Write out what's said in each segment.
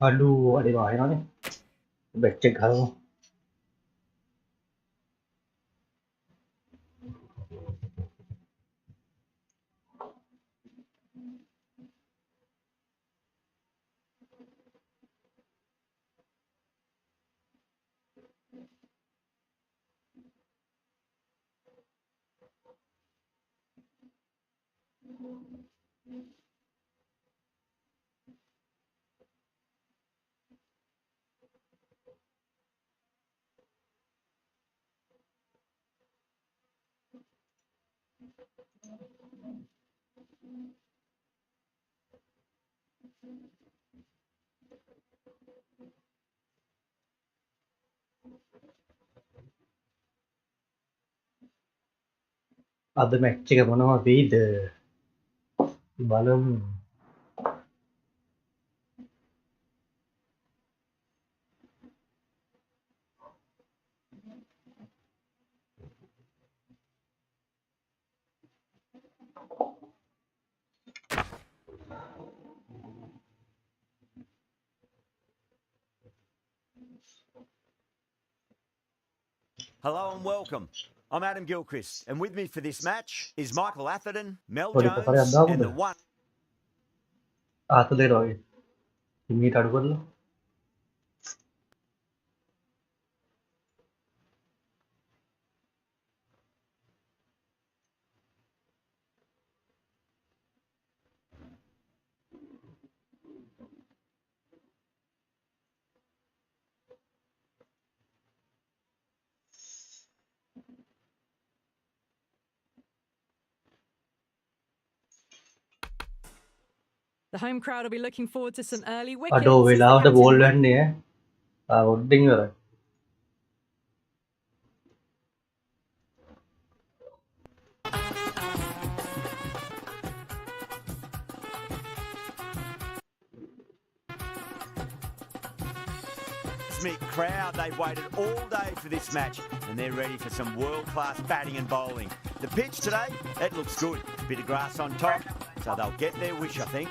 Aduh, ada bahaya nih. Becek hal. Ada match එක මොනවා වෙයිද බලමු. Hello and welcome. I'm Adam Gilchrist, and with me for this match is Michael Atherton, Mel Sorry, Jones, Papa, ada and the apa? one. ආතලේ රෝයි. හිමීට අඩු කරලා. The home crowd will be looking forward to some early wickets. අඩෝ as the වෙලාවට captain ball යන්නේ ඈ. ඔඩ්ඩින් ඉවරයි. Smith crowd, they've waited all day for this match, and they're ready for some world-class batting and bowling. The pitch today, it looks good. Bit of grass on top, so they'll get their wish, I think.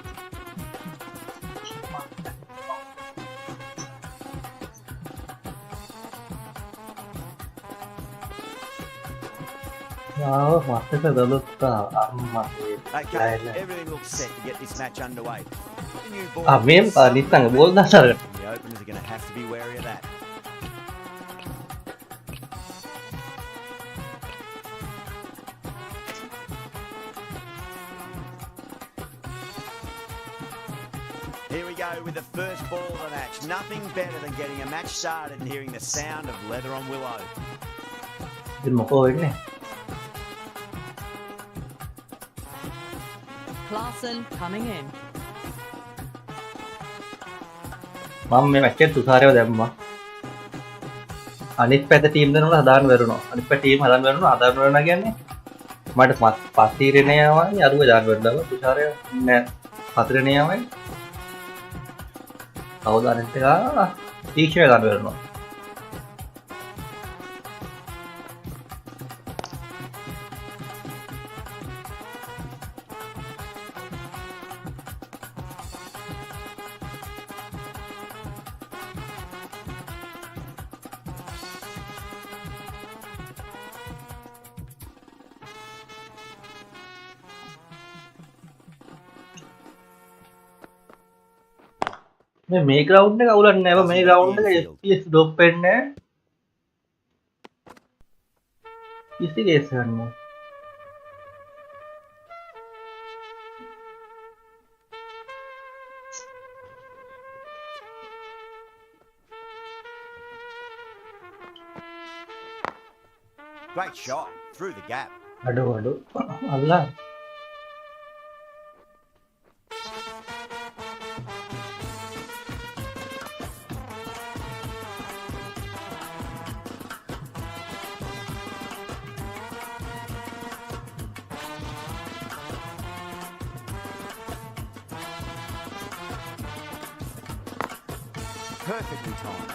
ආව මත්තක දලුත්තා අම්මා. Okay, everything looks set to get this match underway. The new ball- මේ නිස්සංග ball දාලා. The openers are going to have to be wary of that. Here we go with the first ball of the match. Nothing better than getting a match started and hearing the sound of leather on willow. ඉතින් මොකෝ වෙන්නේ? Clarkson coming in. මම මේ match එකේ තුසාරයව දැම්මා. අනිත් පැත්ත team දෙනවල හදාන්න වැරුණා. අනිත් පැත්ත ටීම් හදාන්න වැරුණා. හදාන්න වැරුණා කියන්නේ මට පස්තිරණයමයි අරුව දාන්න වැරුණා. තුසාරය නෑ. පස්තිරණයමයි. කවුද අනිත් එක තීක්ෂණය දාන්න වැරුණා. මේ ග්‍රවුන්ඩ් එක අවුලක් නෑ. මේ ග්‍රවුන්ඩ් එක FPS ඩ්‍රොප් වෙන්නේ නෑ. ඉස්සි කේස් ගන්නවා. Great shot through the gap. අඩෝ අල්ලා. perfectly timed.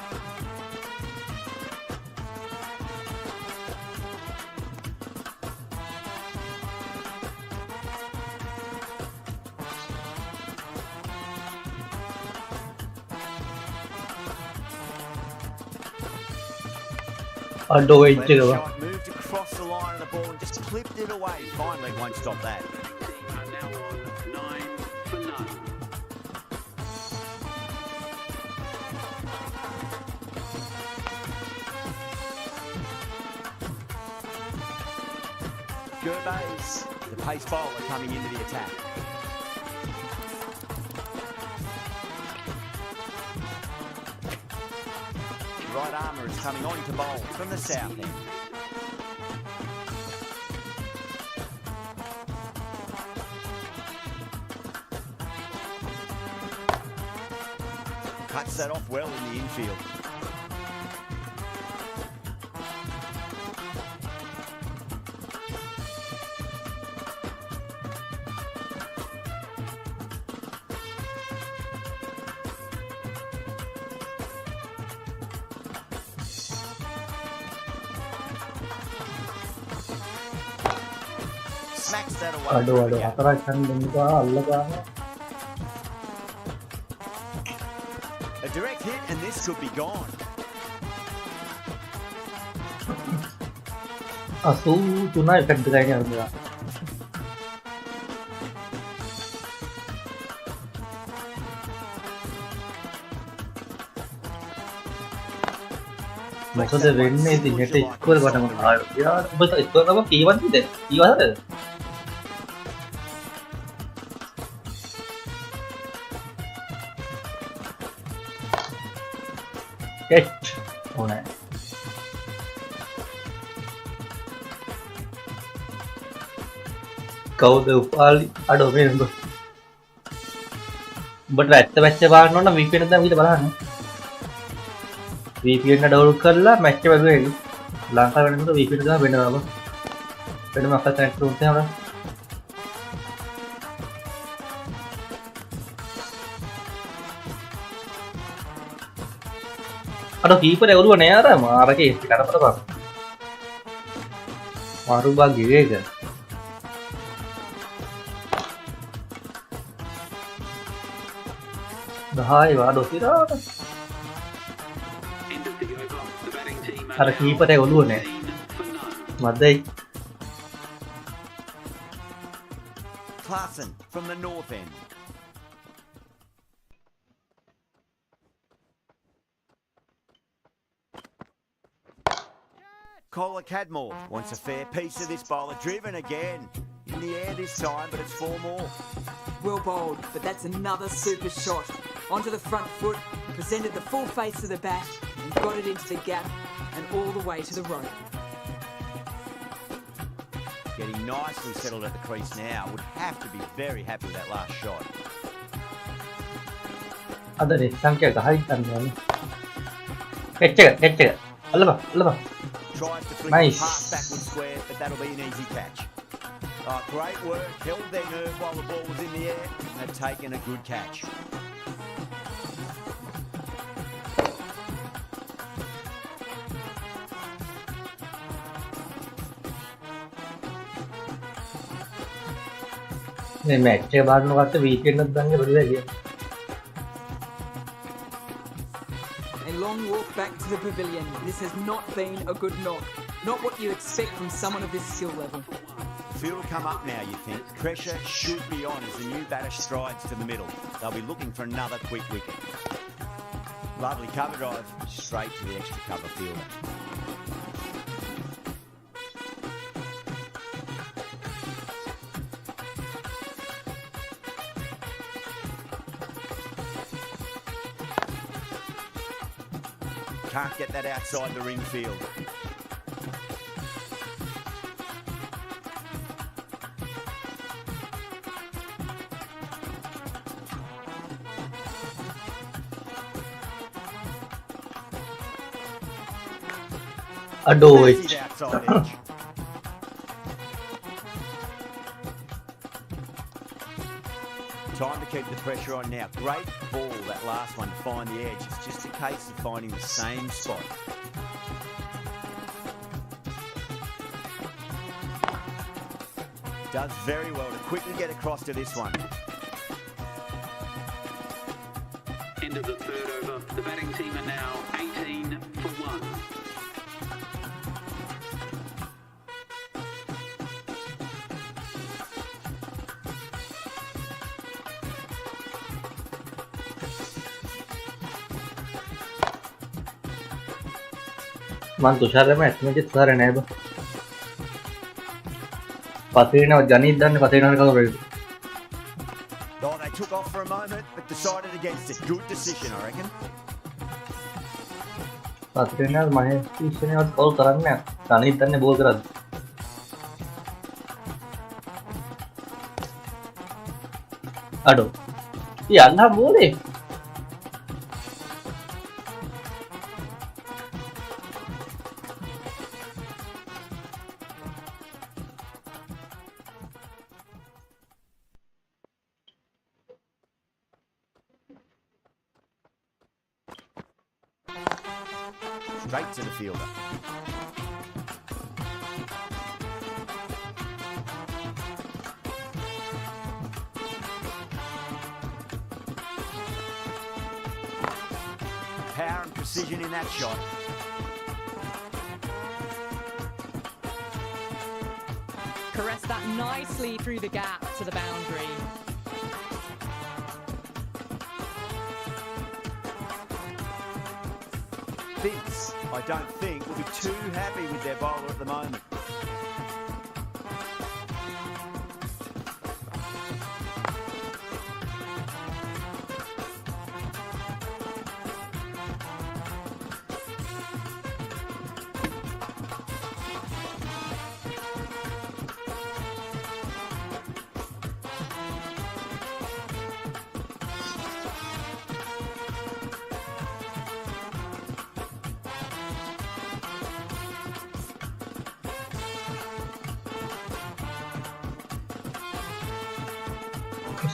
Aduh, Clever encik apa? shot, moved across the line of the ball and just clipped it away. Finally, won't stop that. Are now on 9 for none. Gervais, the pace bowler coming into the attack. Right armour is coming on to bowl from the south end. Cuts that off well in the infield. Smacks that away. Aduh, aduh, akan juga Allah. A direct hit and this could be gone. Asu tunai kedainya juga. Maksudnya වෙන්නේ ඉතින් හෙට ඉස්කෝලේ ගන්න මම ආවා. යාර ඔබ ඉස්කෝලේ ගම කීවද ඉතින්? කීවද? Catch. Oh no. කවුද උපාලි අඩෝ මේ උඹ උඹට ඇත්ත මැච් එක බලන්න ඕන VPN එක දැන් ඊට බලන්න VPN එක ඩවුන්ලෝඩ් කරලා මැච් එක බලුවේ ලංකාවේ වෙනකොට VPN එක දාලා වෙනවා වෙනම අපිට කනෙක්ට් වුණත් එහෙම අඩෝ කීපර් එවලුව නෑ අර මාරකේ කරපර බං මාරු බා ගිරේක දහයි වාඩෝ තිරාට End of the over. The batting team අර කීපර් එවලුව නෑ 9 for none. මදයි Clarkson from the north end. Kohler Cadmore wants a fair piece of this bowler. Driven again. In the air this time, but it's 4 more. Well bowled, but that's another super shot. Onto the front foot, presented the full face of the bat and got it into the gap and all the way to the rope. Getting nicely settled at the crease now. Would have to be very happy with that last shot. අද සංඛ්‍යා ගහයි ගන්නවා කෙච්ච අල්ලපන් Tries to flick Nice. the pass backward square, but that'll be an easy catch. Oh, great work. Held their nerve while the ball was in the air and have taken a good catch. මේ match එක බලනකොට VPN එකක් දාන්න බැරිද කියලා A long walk back to the pavilion. This has not been a good knock. Not what you expect from someone of this skill level. Field will come up now, you think. Pressure should be on as the new batter strides to the middle. They'll be looking for another quick wicket. Lovely cover drive, straight to the extra cover fielder. Can't get that outside the ring field. අඩෝ He's outside edge. Time to keep the pressure on now. Great ball, that last one, to find the edge. It's just a case of finding the same spot. Does very well to quickly get across to this one. End of the third over. The batting team are now 18 for 1. Man tushar match में जित सारे नहीं बस पाथरीना और जानी इधर ने पाथरीना ने कहाँ रही Oh, they took off for a moment, but decided against it. Good decision, I reckon. पाथरीना और माहे इसने और कॉल कराने जानी इधर ने बोल करा अडो ये अल्लाह बोले Straight to the fielder. Power and precision in that shot. Caress that nicely through the gap to the boundary. Vince, I don't think, will be too happy with their bowler at the moment.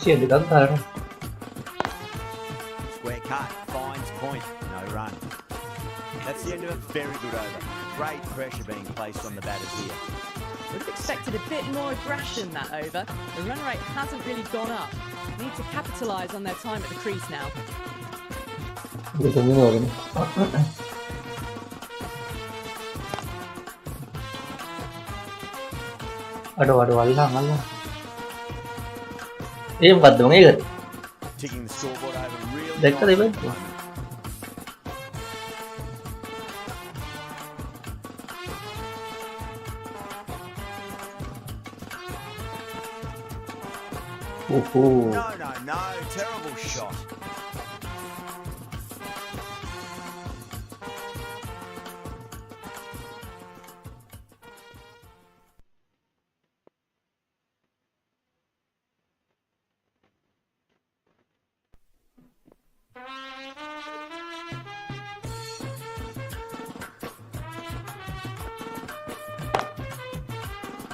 Shit, निकलता है ना Square cut, finds point, no run. That's the end of a very good over. Great pressure being placed on the batters here. Would have expected a bit more aggression that over. The run rate hasn't really gone up. Need to capitalise on their time at the crease now. ये तो नहीं हो रहा अडो अडो अल्लाह अल्लाह ये मत दूँगा ये Ticking the scoreboard over really देखता दे भाई nicely at the moment. ओहो No, terrible shot.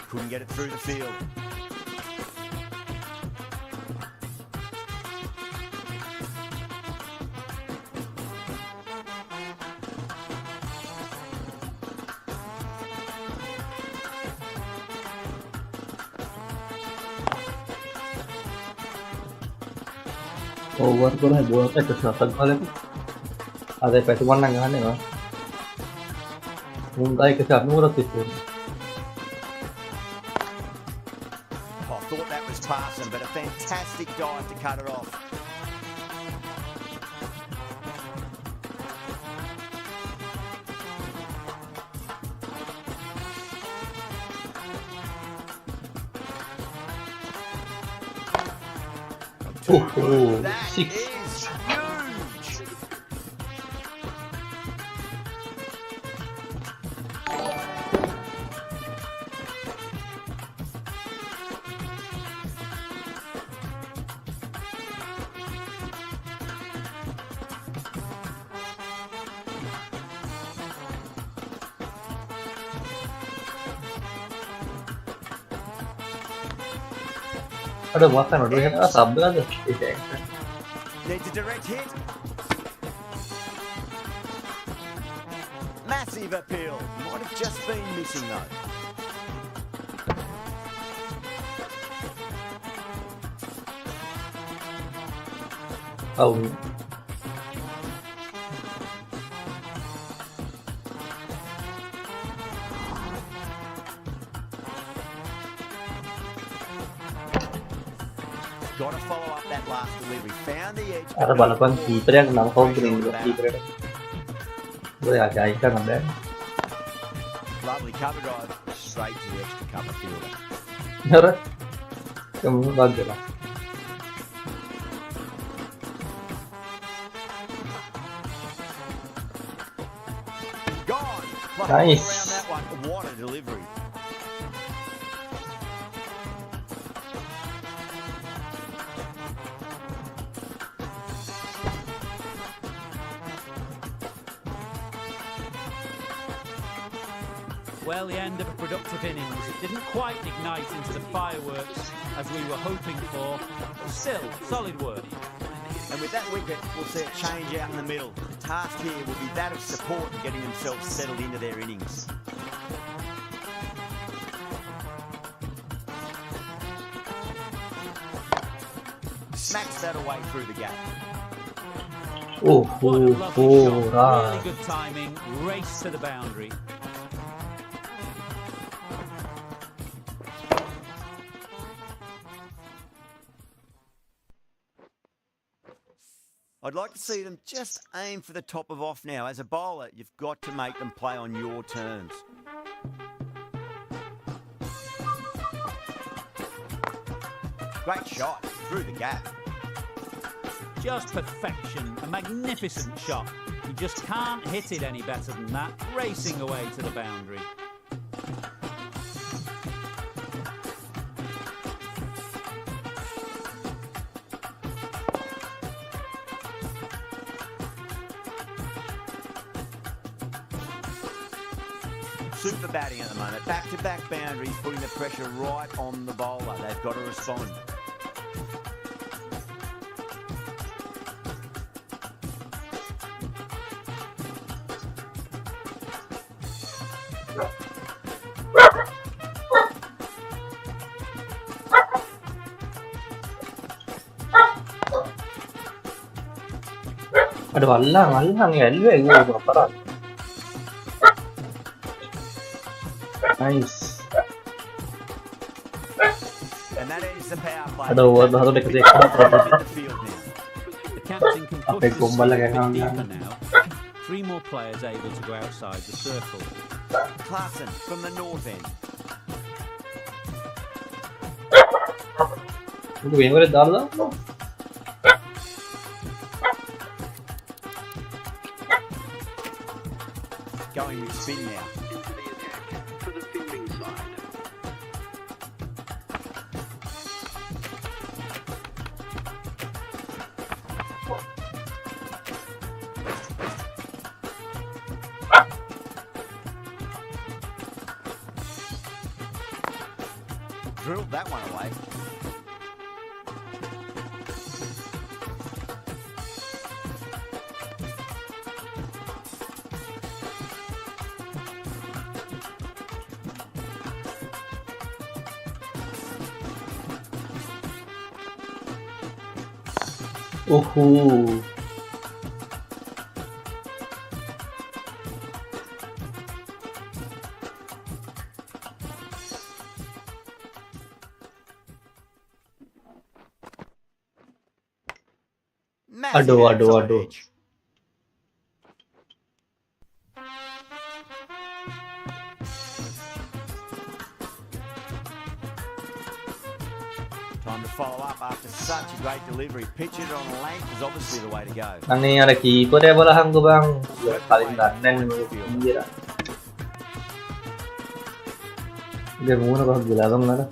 Couldn't get it through the field. Over को है बोल पे कुछ नसल वाले आधे पैसे बनना गाने का उनका एक साथ में रखते थे I thought that was passing, but a fantastic dive to cut it off. ओहो That 6 is huge. Aduh makan udah kan sabda tuh. Needs a direct hit. Massive appeal. Might have just been missing though. Oh. Got to follow up that last delivery. Found the edge. Ada balapan keeper yang nang home green keeper. Boleh aja ikan ada. Lovely cover drive straight to the extra cover fielder. Nara. Kamu bagus lah. Gone. Nice. Around that one. What a delivery. Well, the end of a productive innings. It didn't quite ignite into the fireworks as we were hoping for, but still, solid work. And with that wicket, we'll see a change out in the middle. The task here will be that of support and getting themselves settled into their innings. Smacks that away through the gap. What a lovely shot. Really Right. good timing. Race to the boundary. I'd like to see them just aim for the top of off now. As a bowler, you've got to make them play on your terms. Great shot through the gap. Just perfection. A magnificent shot. You just can't hit it any better than that. Racing away to the boundary. Super batting at the moment. Back-to-back boundaries, putting the pressure right on the bowler. They've got to respond. Aduh alang ya lu yang berapa? Nice. And that ends the power play. Aduh dekat In the field now. The captain can push Apa the gombal lagi circle a bit yang- deeper now. 3 more players able to go outside the circle. Clarkson from the north end. Itu yang boleh darlah. Going with spin now. Into the attack for the fielding side. Drilled that one away. Uhu. Massive Aduh. outside edge. Time to follow up after such a great delivery. Pitch it on length is obviously the way to go. Ang nih ada keeper ya balahan ko bang. Paling gandeng pinggir. Dia muna ba gilagang na.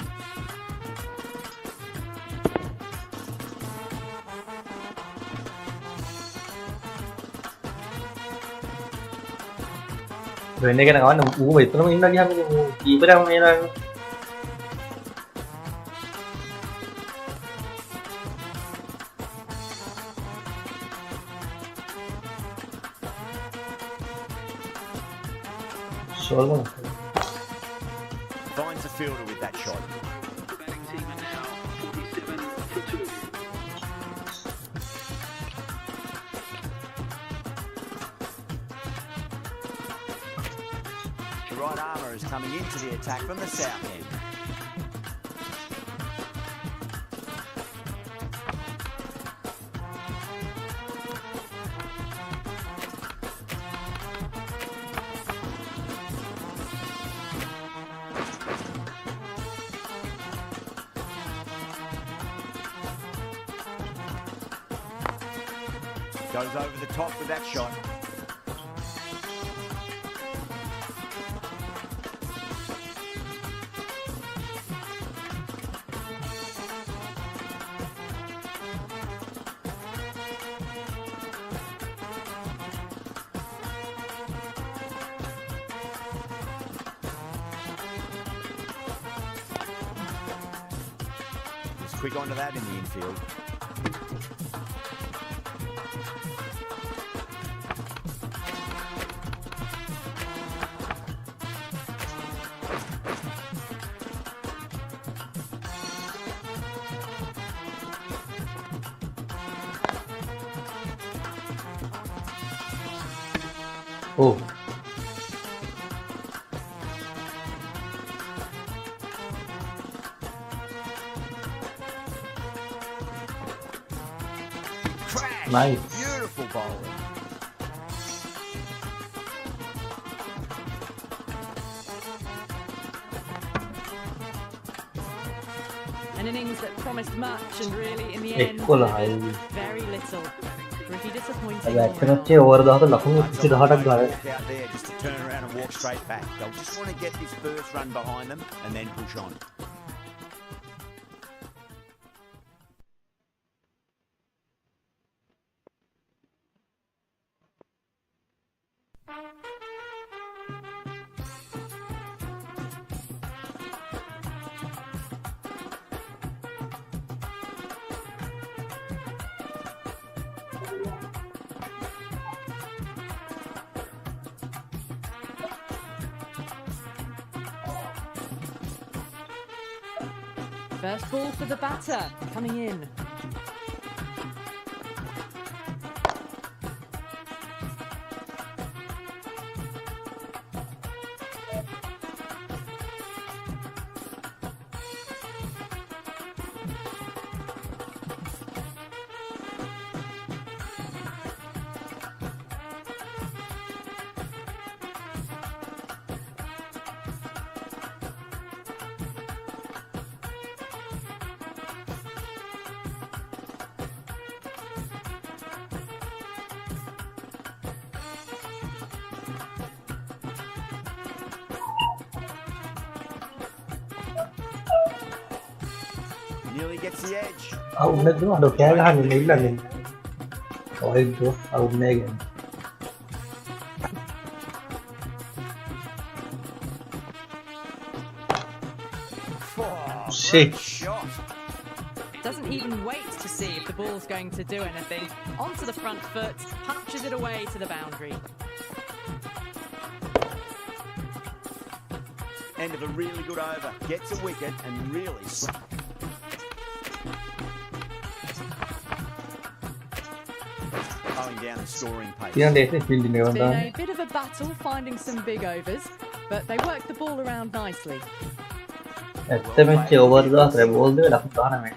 Ini kan kawan itu naman lagi kami keeper yang main. Sure. Finds a fielder with that shot. The batting team are now 47 for 2. The right armour is coming into the attack from the south end. Goes over the top with that shot. He's quick onto that in the infield. Oh. Crash! Nice. Beautiful bowling. An innings that promised much and really, in the end, Equal high. very little. Pretty disappointing. अब all action round. अच्छे over दा तो Lucknow Runs किसी a दहा long तक way गा to walk out there just to turn around and walk straight back. They'll just want to get this first run behind them and then push on. First ball for the batter, coming in. Nearly gets the edge. Udah tuh ada kayak kan ini bilang ini. Oh itu, udah kan. Oh, Shit. great shot. Doesn't even wait to see if the ball's going to do anything. Onto the front foot, punches it away to the boundary. End of a really good over. Gets a wicket and really slowing down the scoring pace. Yang deh fielding dia Been kan. a bit of a battle finding some big overs, but they worked the ball around nicely. ऐसे में छह over दा है बोल दे लखनऊ का ना मैं.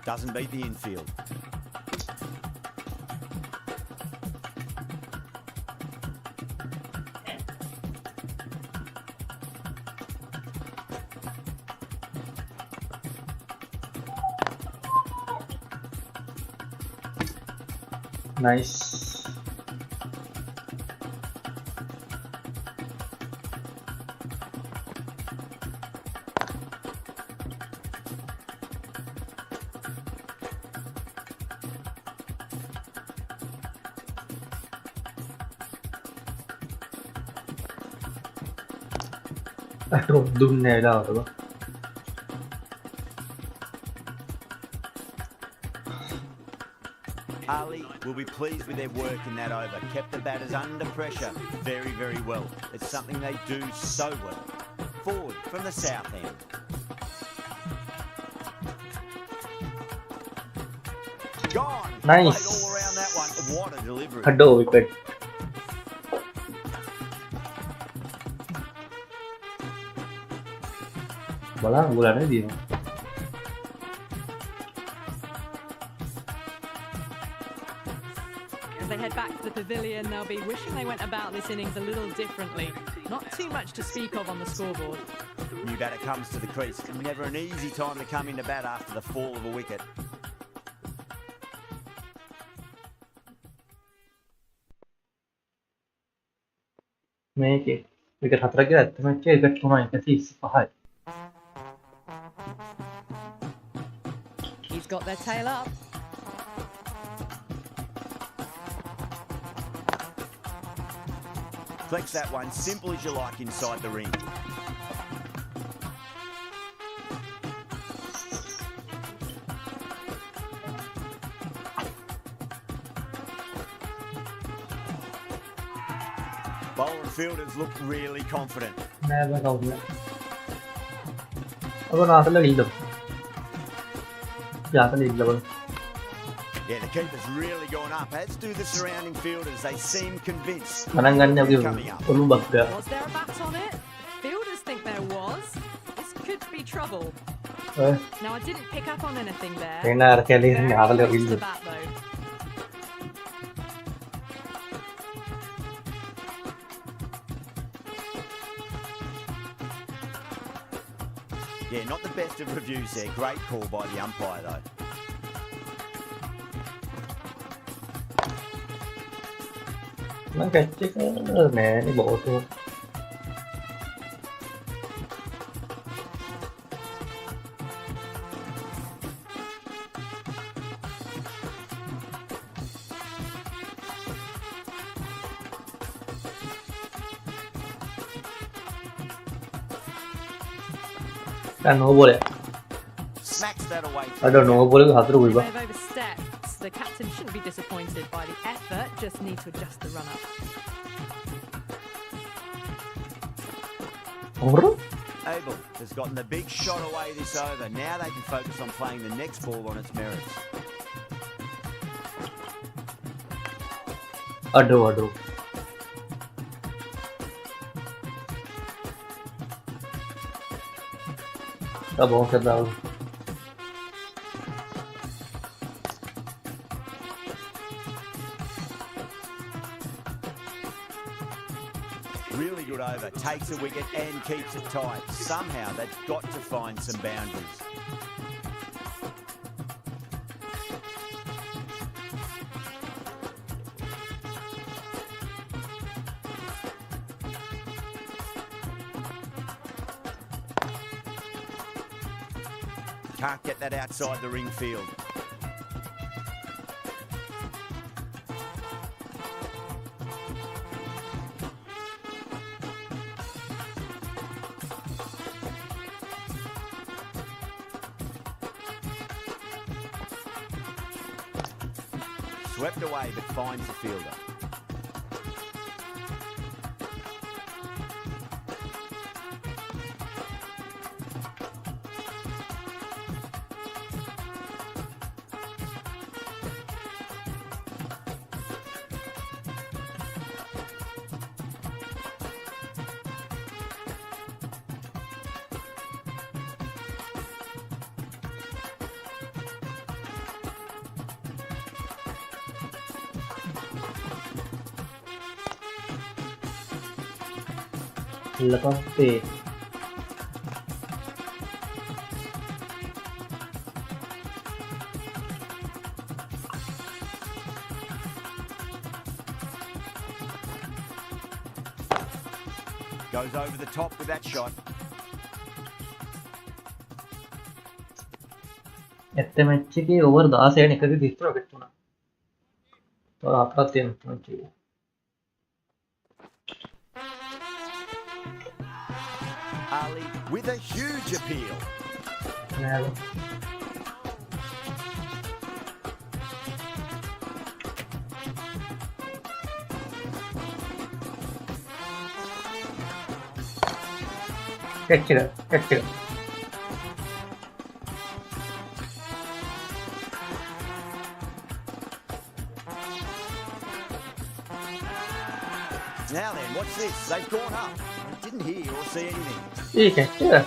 Doesn't beat the infield. Nice. drop දුන්නේ වෙලාවට බා. Ali will be pleased with their work in that over. Kept the batters under pressure very, very well. It's something they do so well. Forward from the south end. Gone. Nice. Played all around that one. What a delivery. Aduh wicket. Bola bulannya dia. As they head back to the pavilion, they'll be wishing they went about this innings a little differently. Not too much to speak of on the scoreboard. New batter comes to the crease. Never an easy time to come into bat after the fall of a wicket. මේකේ wicket 4ක් ගියා ඇත්තම wicket 3යි 135යි. He's got their tail up. Flex that one, simple as you like inside the ring. Bowler and fielders look really confident. නෑ බා කවුද? අප නාතල ඉල්ල. යාතල ඉල්ල බල. Yeah, the keeper's really gone up, as do the surrounding fielders. They seem convinced. මනන් ගන්න අපි Coming up. ඔලු බක්කා. Was there a bat on it? Fielders think there was. This could be trouble. Now, I didn't pick up on anything there. එන්න අර කැලේ ඉන්න Very නාතල close ඉල්ල. to bat, though. Yeah, not the best of reviews there. Great call by the umpire, though. මම catch එක නෑනේ boat එක. දැන් නෝ බෝලේ. Smacks that away. අද නෝ බෝලේ 4 ගුයි බා. They've overstepped. The captain shouldn't be disappointed by the effort, just need to adjust the run-up. Abel has gotten the big shot away this over. Now they can focus on playing the next ball on its merits. අඩෝ. Tá bom, você dá. Really good over. Takes a wicket and keeps it tight. Somehow they've got to find some boundaries. Can't get that outside the ring field. Swept away but finds the fielder. Lepas T. Goes over the top with that shot. ඇත්ත match එකේ over 16 එකක 33 wicket වුණා. තව හතරක් තියෙනවා match එකේ. Charlie with a huge appeal. Catch it. Now then, what's this? They've gone up. I didn't hear or see anything. Catch it.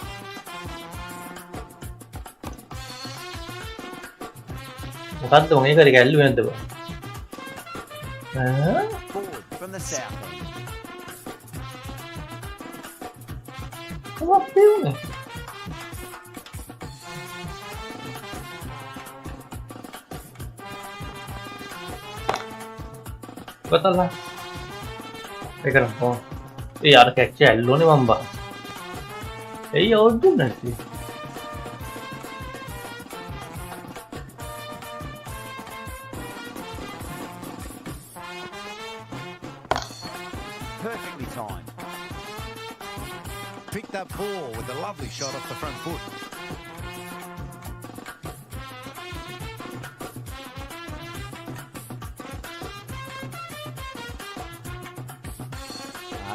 මොකද්ද මොනේ කරේ ගැල්ලුවේ නැද්ද බා? Forward from the south end. මොකක්ද වුනේ? Betul. Pegang phone. यार cache yellow ने Mamba यही और दिन नहीं Perfectly timed. Picked up ball with a lovely shot off the front foot.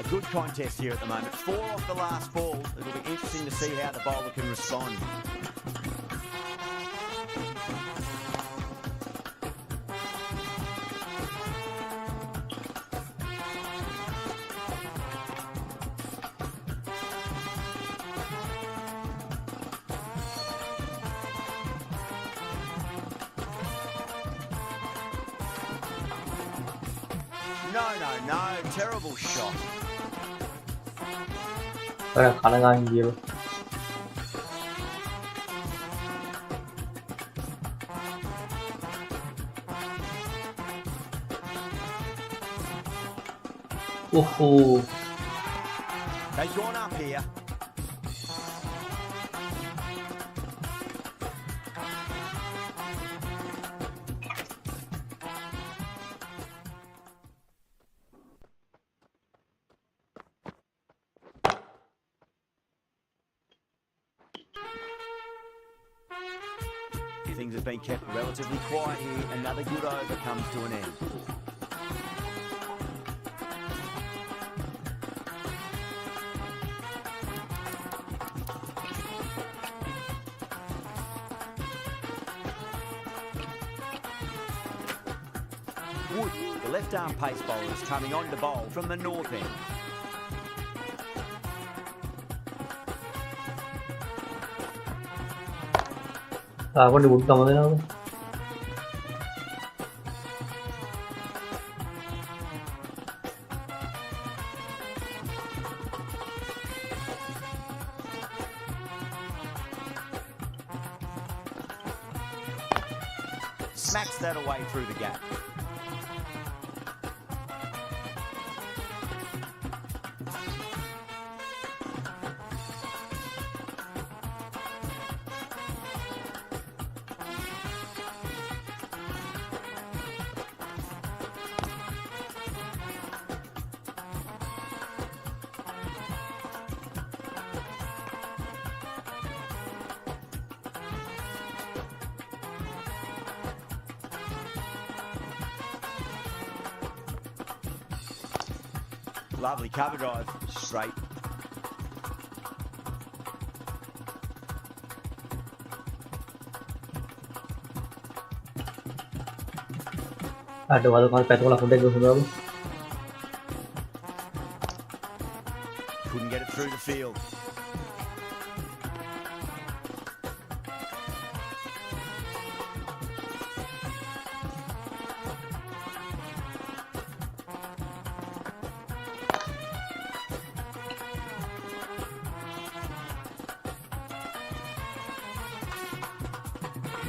Good contest here at the moment. 4 off the last ball. It'll be interesting to see how the bowler can respond. No. Terrible shot. 가능한 기회로 오호 They've gone up here. Things have been kept relatively quiet here. Another good over comes to an end. Wood, the left-arm pace bowler, is coming on to bowl from the north end. Apa di buka mana apa? Smacks that away through the gap. Lovely cover drive, straight. Ada waktu kalau petrol aku udah gue Couldn't get it through the field.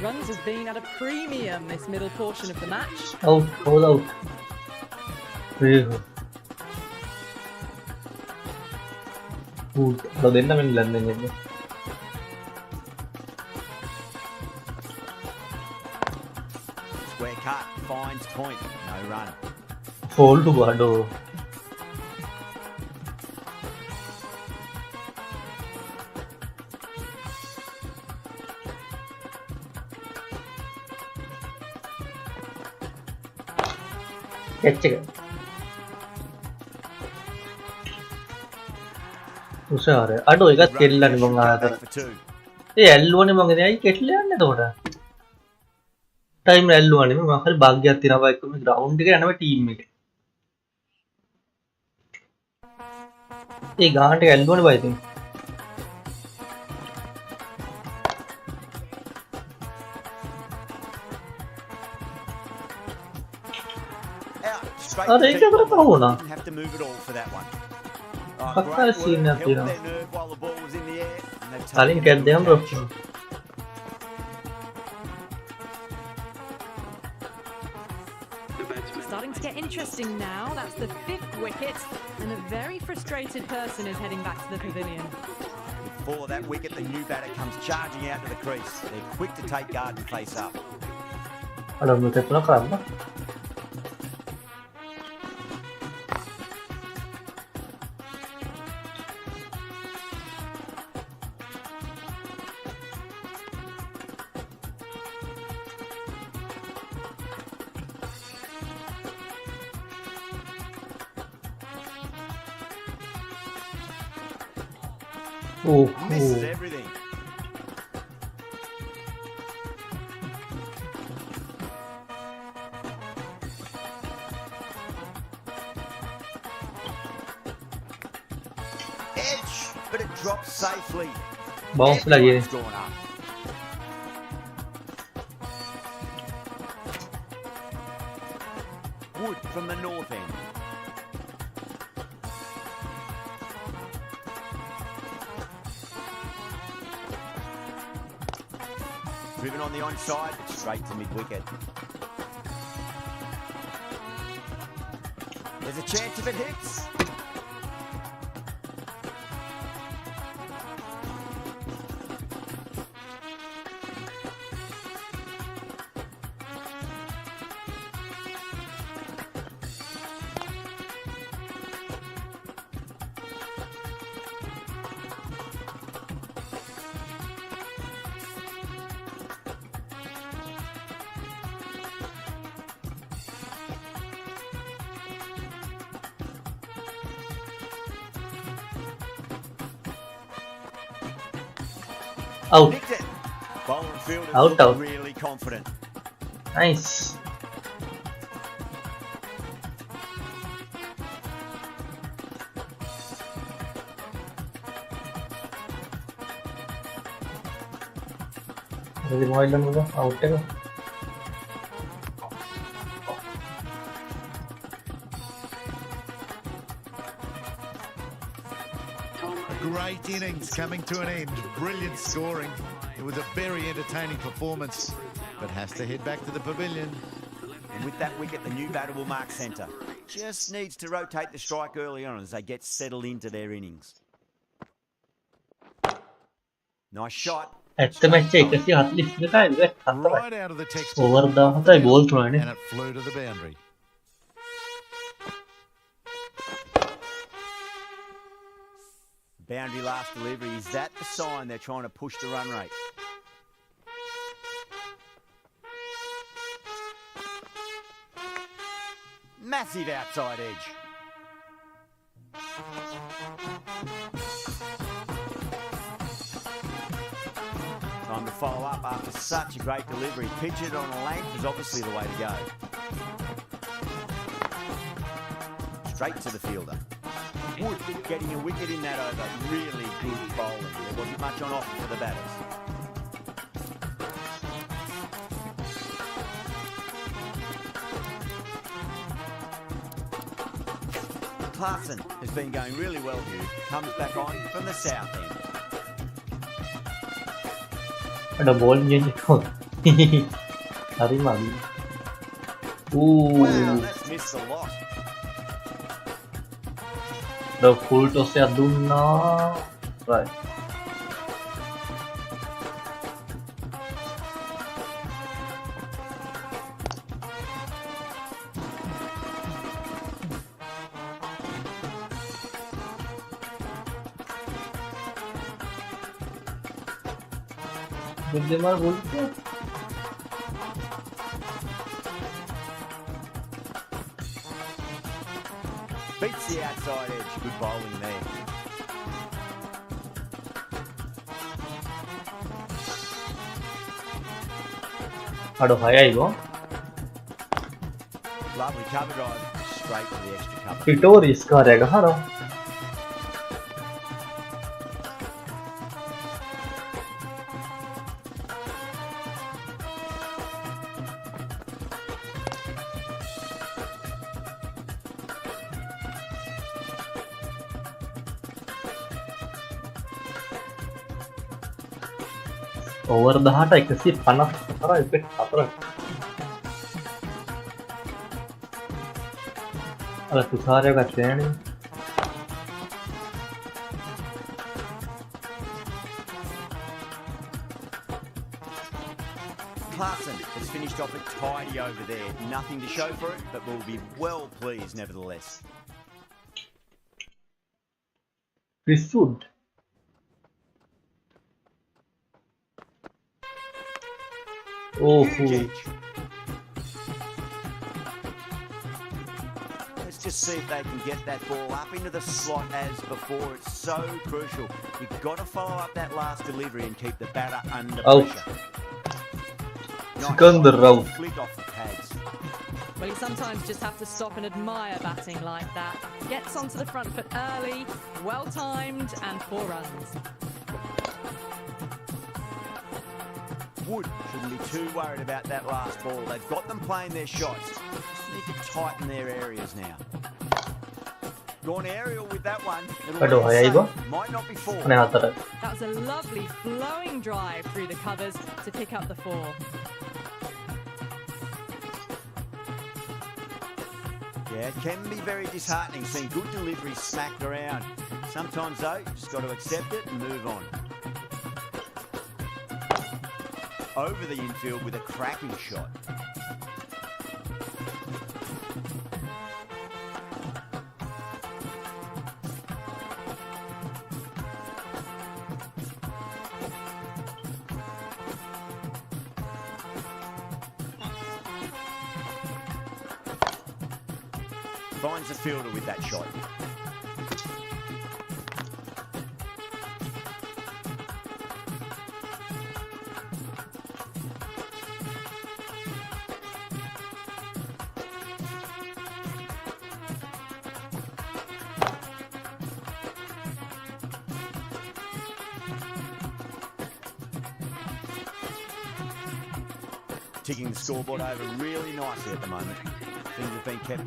Runs has been at a premium this middle portion of the match. out. Kalau đến là mình lần này nhỉ? Square cut, finds point, no run. Hold to aduh. Catch එක. උසාරය. අඩෝ එකත් කෙල්ලන්නේ මං ආතර. ඒ ඇල්ලුවනේ මං එතනයි කෙට්ල යන්නේ එතකොට. Time ඇල්ලුවනේ මම හරි භාග්‍යයක් තියනවා එක්ක මේ ග්‍රවුන්ඩ් එකට යනවා ටීම් එකේ. ඒ ගානට ඇල්ලුවනේ බයි ඉතින්. අර ඒක අතර පහුණා. පක්කා සීන් එකක් තියෙනවා. කලින් කැඩ් දෙනම් රොක්. Starting to get interesting now. That's the 5th wicket, and a very frustrated person is heading back to the pavilion. Before that wicket, the new batter comes charging out to the crease. They're quick to take guard and face up. අර මොකද කරන්න? Misses everything. Edge, but it drops safely. Bounce लगी. Everyone's gone up. Wood from the north end. Driven on the onside, but straight to mid-wicket. There's a chance if it hits. Out. Nicked it. Bowler and fielder Out, looked out. really confident. Nice. Jadi mau ilang dulu, out ya. Great innings coming to an end. Brilliant scoring. It was a very entertaining performance, but has to head back to the pavilion. And with that wicket, the new batter will mark centre. Just needs to rotate the strike early on as they get settled into their innings. Nice shot. ඇත්ත match එක 142යි wicket 4යි. Right out of the textbook. Over 17යි ball 3යිනේ. And it flew to the boundary. Boundary last delivery. Is that the sign they're trying to push the run rate? Massive outside edge. Time to follow up after such a great delivery. Pitch it on a length is obviously the way to go. Straight to the fielder. Wood getting a wicket in that over. Really good bowling. There wasn't much on offer for the batters. Clarkson has been going really well here. Comes back on from the south end. ada bolnya gitu. Hari malam. Wow, that's missed a lot. The full toss ya dunna. Right. Bagaimana boleh? Beats the outside edge. Good bowling there. Aduh, haya ibo. Lovely cover drive. Straight to the extra cover. Itu risk karega haro. Over 18 150 ඉපෙත් 4. අර තුෂාරය ගත්තේ නෑනේ. Clarkson has finished off it tidy over there. Nothing to show for it, but we'll be well pleased nevertheless. Chris Wood. Oh, Huge edge. Let's just see if they can get that ball up into the slot as before. It's so crucial. You've got to follow up that last delivery and keep the batter under Out. pressure. Sikandar out. Flick off the pads. Well, you sometimes just have to stop and admire batting like that. Gets onto the front foot early, well timed, and 4 runs. Wood shouldn't be too worried about that last ball. They've got them playing their shots. Just need to tighten their areas now. Gone aerial with that one. Aduh, haya ibo. Might not be 4. Aneh 4. That was a lovely flowing drive through the covers to pick up the 4. Yeah, it can be very disheartening seeing good deliveries smacked around. Sometimes though, you just got to accept it and move on. Over the infield with a cracking shot. Finds the fielder with that shot. Ticking the scoreboard over really nicely at the moment. Things have been kept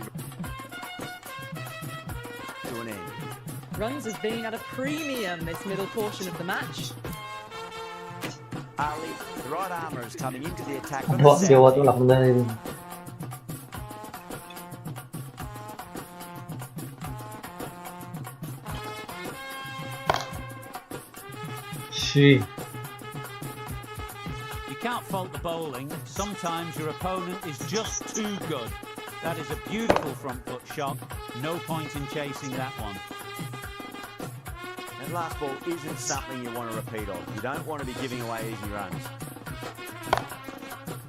to an end. Runs as being at a premium this middle portion of the match. Ali, the right armour is coming into the attack from the Wah, dia south. waktu lah benda ini. She. You can't fault the bowling. Sometimes your opponent is just too good. That is a beautiful front foot shot. No point in chasing that one. That last ball isn't something you want to repeat of. You don't want to be giving away easy runs.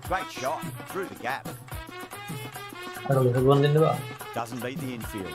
Great shot through the gap. Aduh, sebulan din ba? Doesn't beat the infield.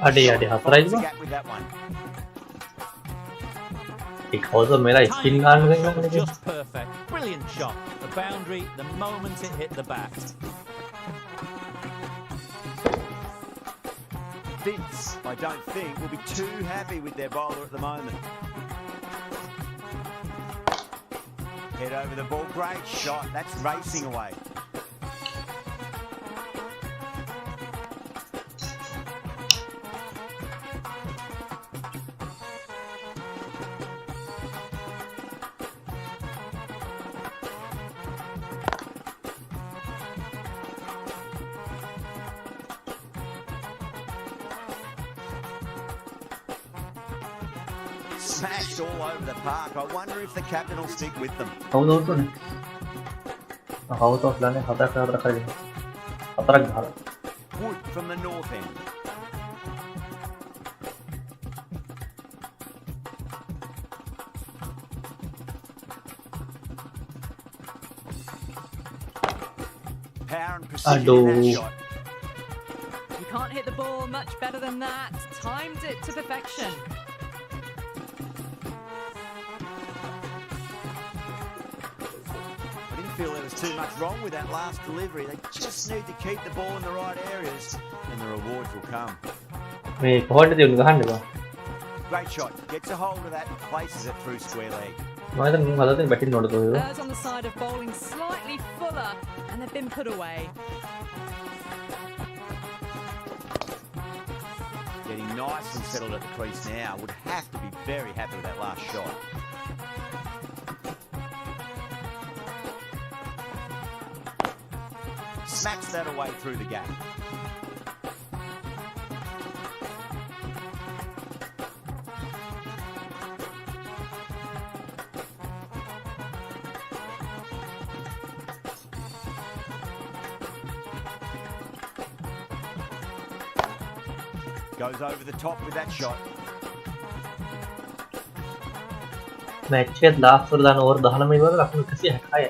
Ade 4යි The bang. gap with that one. Because of मेरा spin गान Timing में was just perfect. Brilliant shot. The boundary the moment it hit the bat. Vince, I don't think, will be too happy with their bowler at the moment. Head over the ball. Great shot. That's racing away. smashed all over the park. I wonder if the captain will stick with them. කවුද උතුනේ? කවුද offline හතර කරගෙන. හතරක් ගහලා. Wood from the north end. Power and precision in that shot. You can't hit the ball much better than that. Timed it to perfection. I didn't feel there was too much wrong with that last delivery. They just need to keep the ball in the right areas and the rewards will come. මේ කොහොමද උන් ගහන්නේ බා? Great shot. Gets a hold of that and places it through square leg. මම හිතන්නේ මුන් හදලා batting නෝඩ තෝයෝ. Birds on the side of bowling slightly fuller and they've been put away. Getting nice and settled at the crease now. Would have to be very happy with that last shot. Smacks that away through the gap. Goes over the top with that shot. Match එකේ last වල දාන over 19 ඉවර ලකුණු 166යි.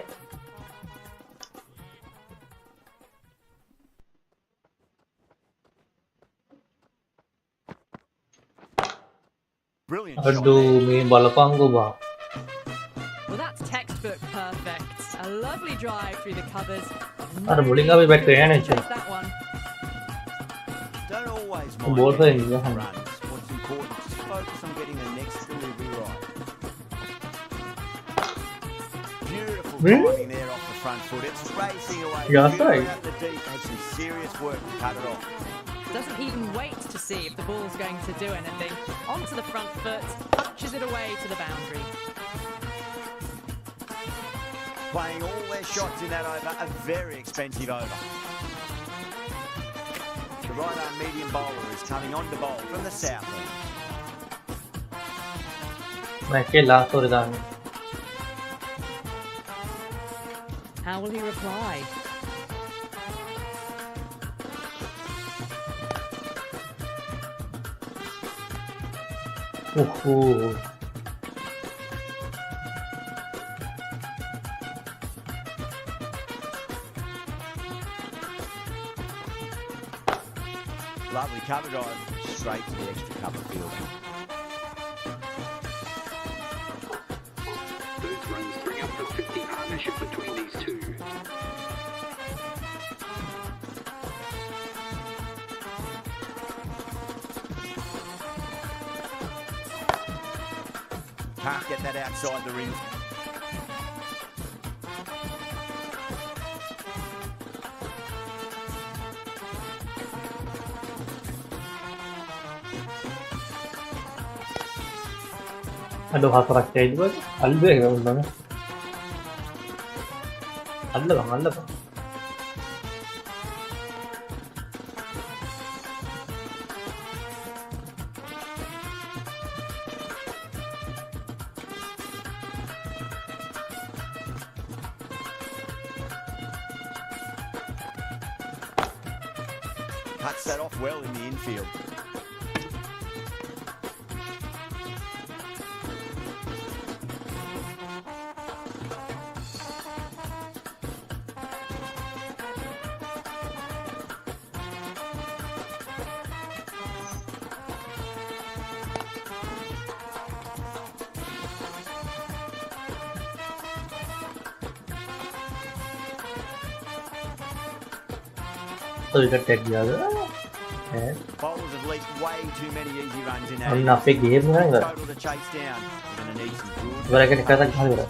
Brilliant අඩෝ shot. මේ බලපංගෝ බා. Well, that's textbook perfect. A lovely drive through the covers. අර මුලින් අපි බැට් කරේ නෑ Chase that one. Don't always Ball mind playing, getting yeah. runs. What's important is just focus on getting the next delivery right. Beautiful Really? timing there off the front foot. It's racing away. Yeah, Beautiful right. out the deep. Had some serious work to cut it off. Doesn't even wait to see if the ball's going to do anything. Onto the front foot, punches it away to the boundary. Playing all their shots in that over. A very expensive over. The right-arm medium bowler is coming on to bowl from the south end. Match එකේ last over දාන්නේ. How will he reply? ඔහ්හෝ. Lovely cover drive straight to the extra cover field. Those runs bring up the 50 partnership between these two. Can't get that outside the ring. අඩෝ හතරක් ඇයිද බං? අල්ලුවේ නේද මම? අල්ලපන්. Cuts that off well in the infield. तो wicket take दिया गया है Bowlers have leaked way too many easy runs in that. हम ना पे गेम में है Total to chase down. We're going to need some good. बड़ा के निकला था घर में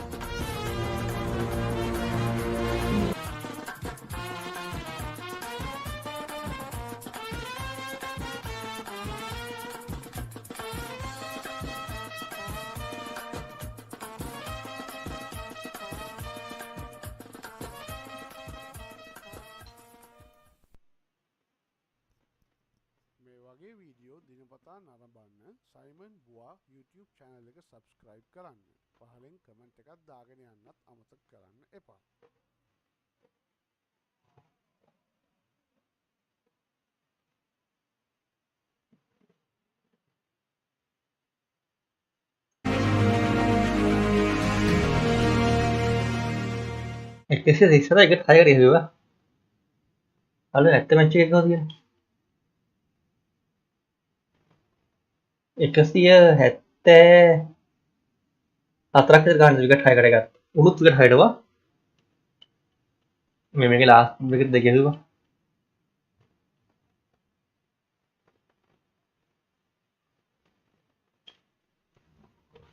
මේ වගේ වීඩියෝ දින දිනපතා නරඹන්න සයිමන් බුවා YouTube channel එක subscribe කරන්න. පහලින් comment එකක් දාගෙන යන්නත් අමතක කරන්න එපා. එකසිය ඉස්සර එකට 6කට ගිහුවා. අලුත් ඇත්ත මැච් එකක් ගාව තියෙනවා. 174ක් විතර ගන්න විකට් 6කට ගත්තා. උණුත් විකට් 6ටවා. මේකේ ලාස්ට් විකට් දෙක ගිහුවා.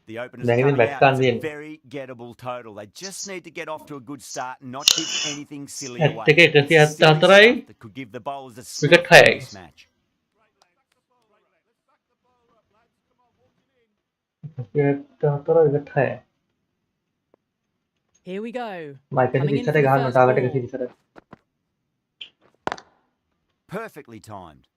The openers Then coming back out, can't it's be a in. very gettable total. They just need to get off to a good start and not give anything silly At away. the gate, It's silly stuff 174 that could give the bowlers a Wicket sniff in high. this match. 174 wicket 6. Here we go. Michael Coming in ඉස්සර for the ගහන්න first target එක ball. ඉස්සර. Perfectly timed.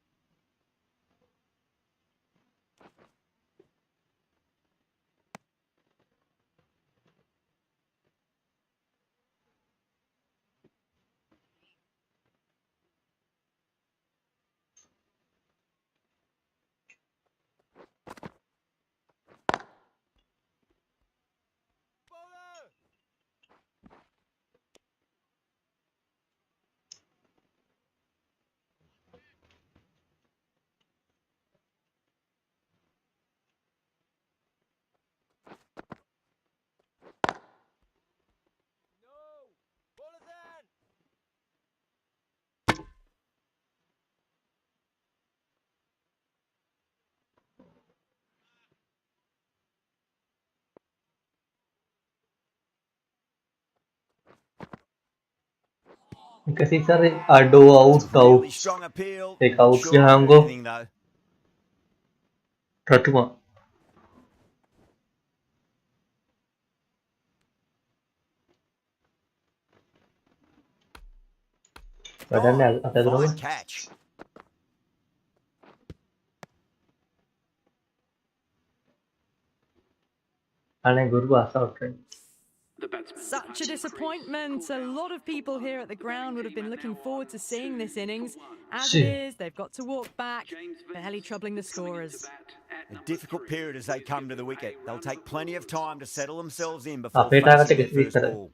එකසිය ඉස්සර අඩෝ out Really out. strong appeal. ඒක out Short of ගියාම ගෝ anything though. රතුමා. වැඩන්නේ අතදරම. Fine catch. අනේ ගුරු ආසාවට. The batsman. Such a disappointment. A lot of people here at the ground would have been looking forward to seeing this innings. As it is, they've got to walk back, barely troubling the scorers. A difficult period as they come to the wicket. They'll take plenty of time to settle themselves in before අපේ target facing එක their first ඉස්සර. ball.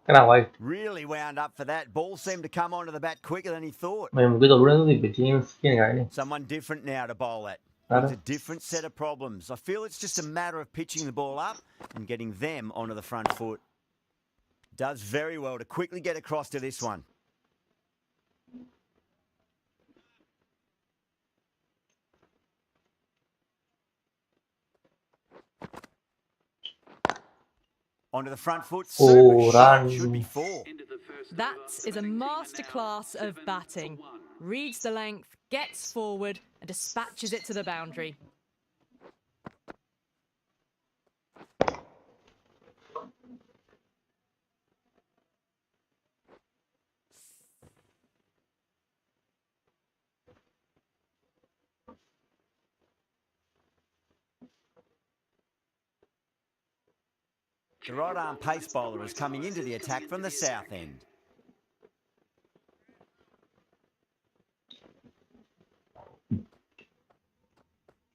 කරා white. Really wound up for that. Ball seemed to come onto the bat quicker than he thought. මම මුගේ දොළුරෙන් තිබ්බේ James කියන ගානේ. Someone different now to bowl at. Hello. It's a different set of problems. I feel it's just a matter of pitching the ball up and getting them onto the front foot. Does very well to quickly get across to this one. Onto the front foot. Oh, Super shot. run. Should be four. Into the first That over. is a masterclass of batting. Reads the length, gets forward, and dispatches it to the boundary. The right arm pace bowler is coming into the attack from the south end.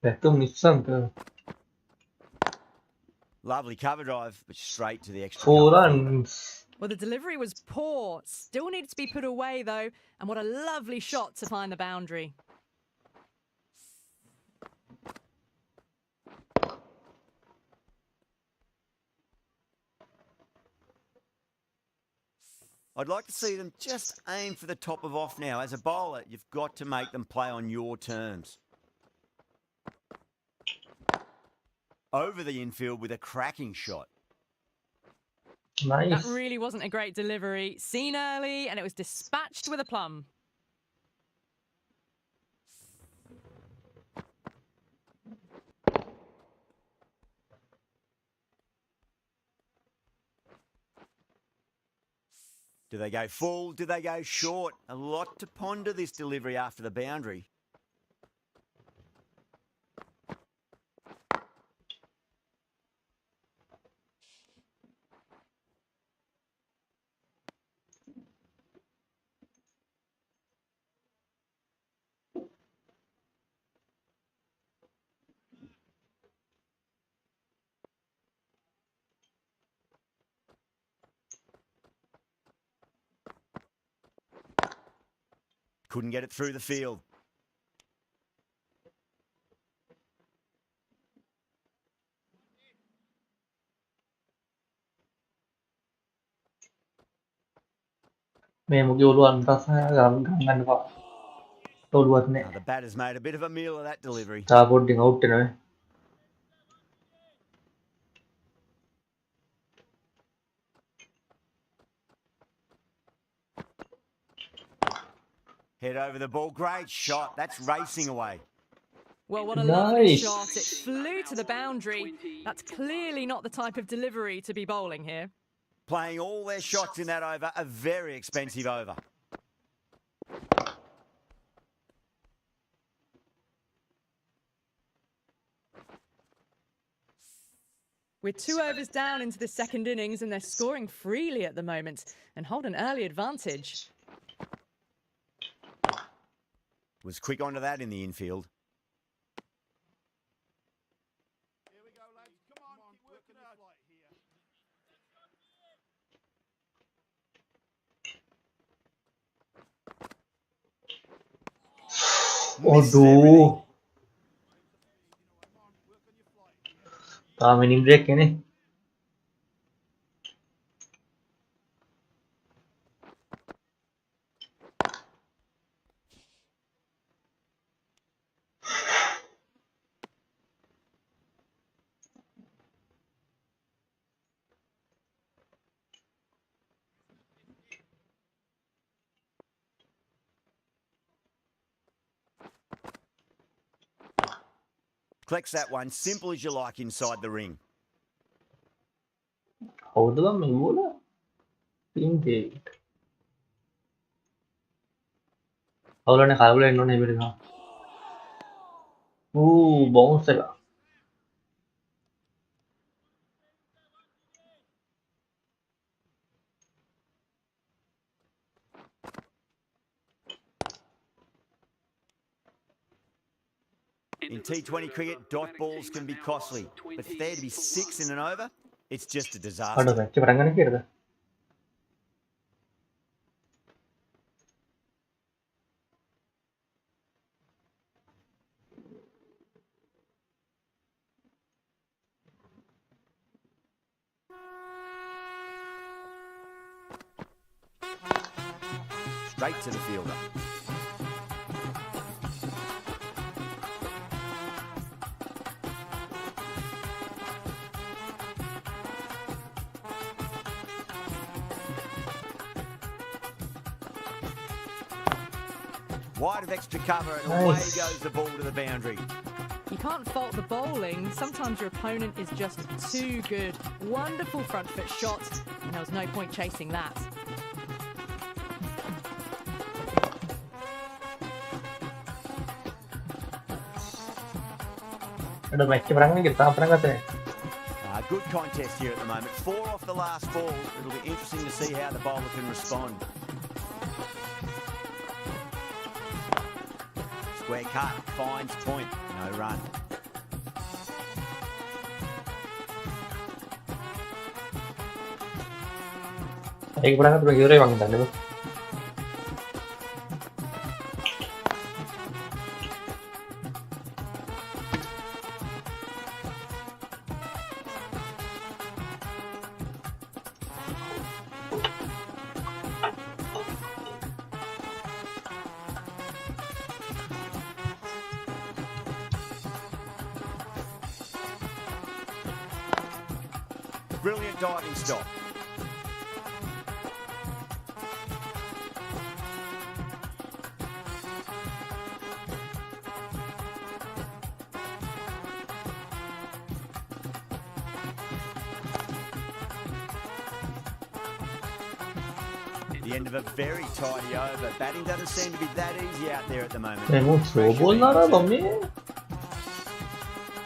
වැටුම් නිස්සන්ත. Lovely cover drive, but straight to the extra. 4 cover. runs. Well, the delivery was poor. Still needed to be put away, though. And what a lovely shot to find the boundary. I'd like to see them just aim for the top of off now. As a bowler, you've got to make them play on your terms. Over the infield with a cracking shot. Nice. That really wasn't a great delivery. Seen early, and it was dispatched with a plum. Do they go full? Do they go short? A lot to ponder this delivery after the boundary. Couldn't get it through the field. Memang luar biasa gangan Pak. Tahu luar ni. The batter's made a bit of a meal of that delivery. Takut ding out ni. Head over the ball. Great shot. That's racing away. Well, what a lovely Nice. shot. It flew to the boundary. That's clearly not the type of delivery to be bowling here. Playing all their shots in that over, a very expensive over. We're 2 overs down into the second innings and they're scoring freely at the moment and hold an early advantage. Was quick onto that in the infield. Here we go, lads. Come on, keep working out. Aduh. Mini break ini. Collects that one, simple as you like inside the ring. Houda main bola. Pinggir. Houda ne khal bola innone ibirga. Bounce la. In T20 cricket, dot balls can be costly, but for there to be 6 in an over, it's just a disaster. Aduh, match perang ni kira. Straight to the fielder. Wide of extra cover and away Nice. goes the ball to the boundary. You can't fault the bowling. Sometimes your opponent is just too good. Wonderful front foot shot, and there was no point chasing that. Aduh, match perang ni kita perang kata. Good contest here at the moment. 4 off the last ball. It'll be interesting to see how the bowler can respond. Square cut, finds point, no run. Baik berangkat bagi orang yang tadi. Brilliant diving stop. The The end of a very tidy over. Batting doesn't seem to be that easy out there at the moment. मैं वो throw बोल ना रहा mummy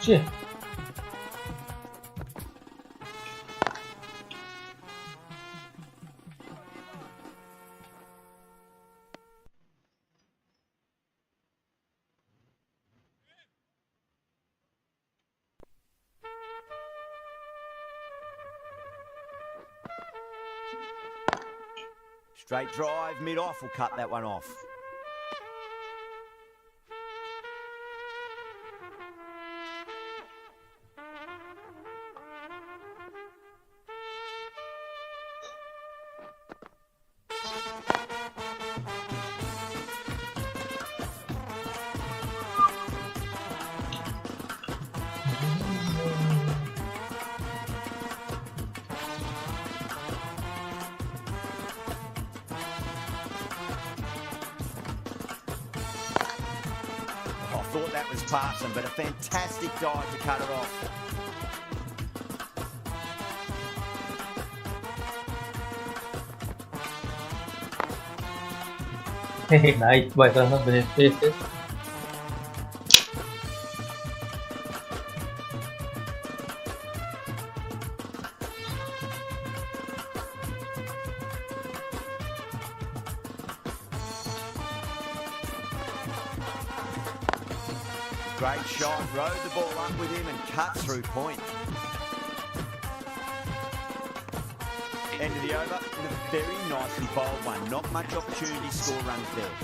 चे Straight drive, mid-off will cut that one off. Thought that was passing, but a fantastic dive to cut it off. Nice by the Great shot, rode the ball up with him and cut through point. End of the over, with a very nicely bowled one. Not much opportunity to score runs there.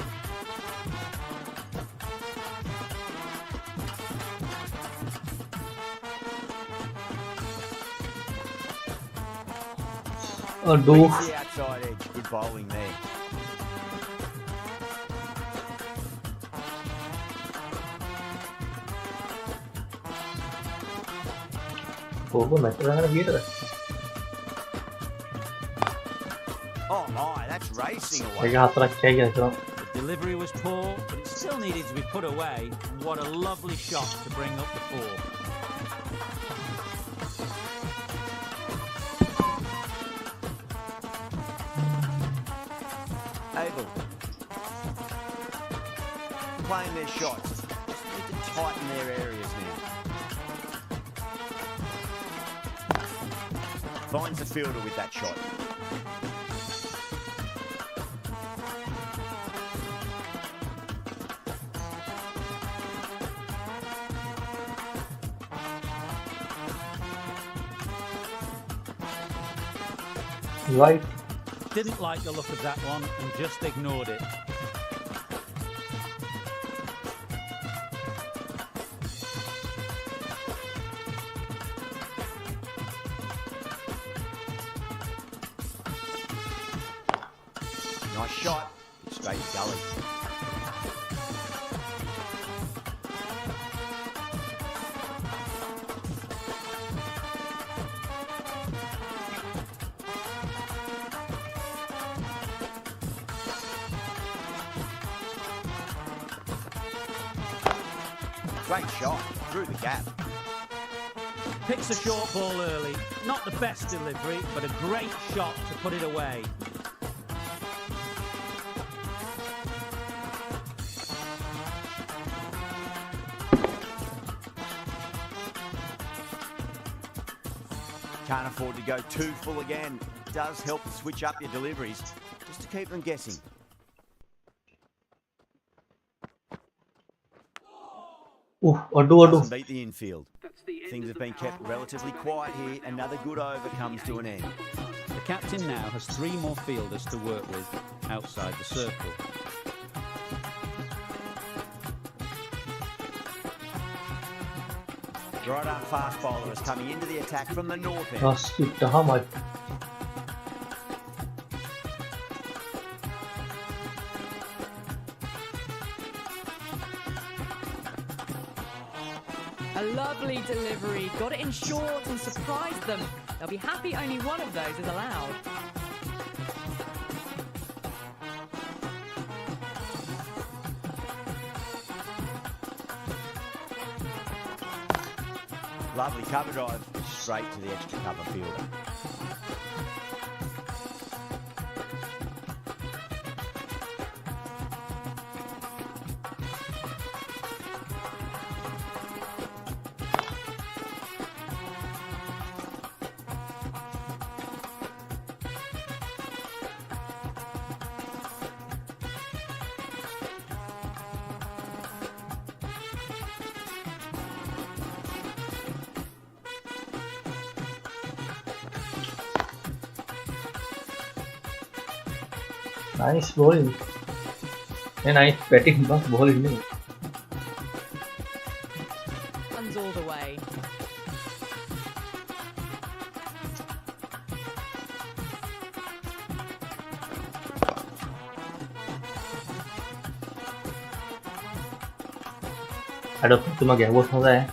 The outside edge, good bowling there. Oh my, that's racing away. The delivery was poor, but it still needed to be put away. And what a lovely shot to bring up the four. Abel. Playing their shots. Just need to tighten their areas now. Finds the fielder with that shot. Right. Didn't like the look of that one and just ignored it. Nice shot. Straight gully. Great shot. Through the gap. Picks a short ball early. Not the best delivery, but a great shot to put it away. Can't afford to go too full again. It does help to switch up your deliveries, just to keep them guessing. Doesn't beat the infield. Things have been kept relatively quiet here. Another good over comes to an end. The captain now has 3 more fielders to work with outside the circle. Right arm fast bowler is coming into the attack from the north end. A lovely delivery. Got it in short and surprised them. They'll be happy only one of those is allowed. Lovely cover drive, straight to the extra cover fielder. Nice bowling. Nice batting, not bowling. Runs all the way. Aduh, cuma gawat saya.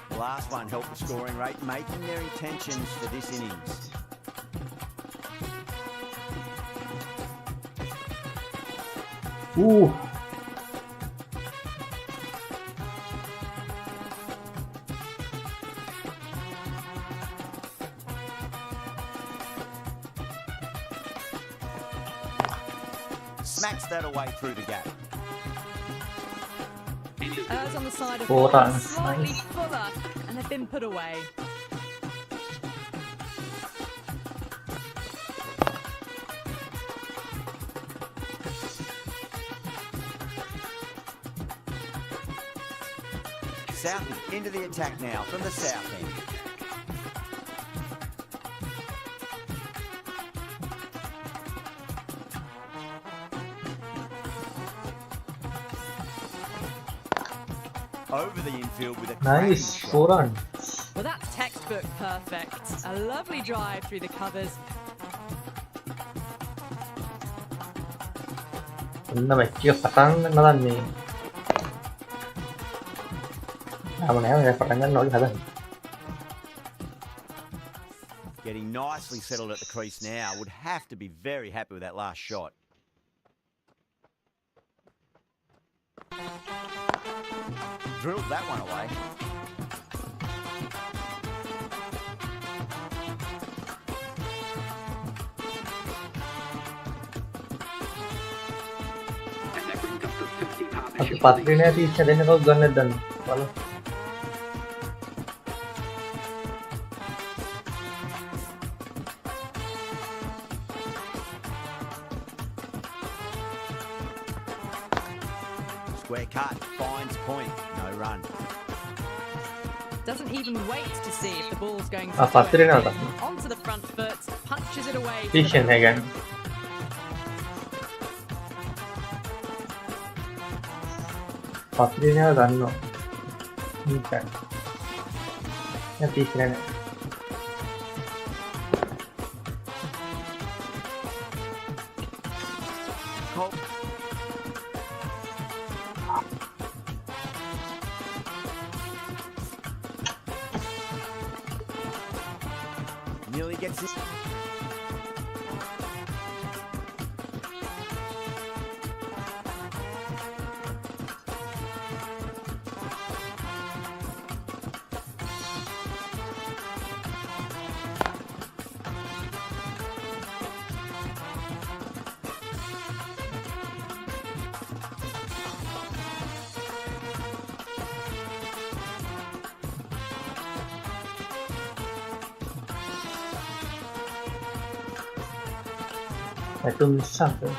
The last one helped the scoring rate, making their intentions for this innings. Smacks that away through the gap. Errs on the side of 4 ball, runs. slightly Nice. fuller, and they've been put away. Southie into the attack now from the south end. Over the infield with a cracking Nice, shot. 4 runs. Well, that's textbook perfect. A lovely drive through the covers. Nó mày chưa phát trắng nó lên nè. Mà nãy mày phát trắng nó nổi thật rồi. Getting nicely settled at the crease now. Would have to be very happy with that last shot. Drilled that one away. And that brings up the 50 Tapi partnership. Patrinya sih sadanya kau gunnya dan kalau Square cut, finds point, no run. Doesn't even wait to see if the ball's going to Patrinya do tak. anything. Onto the front foot, punches it away. to the Vision ya kan. Patrinya kan no. Ini kan. Ya vision. Cole. Nearly gets it. Itu misal tuh.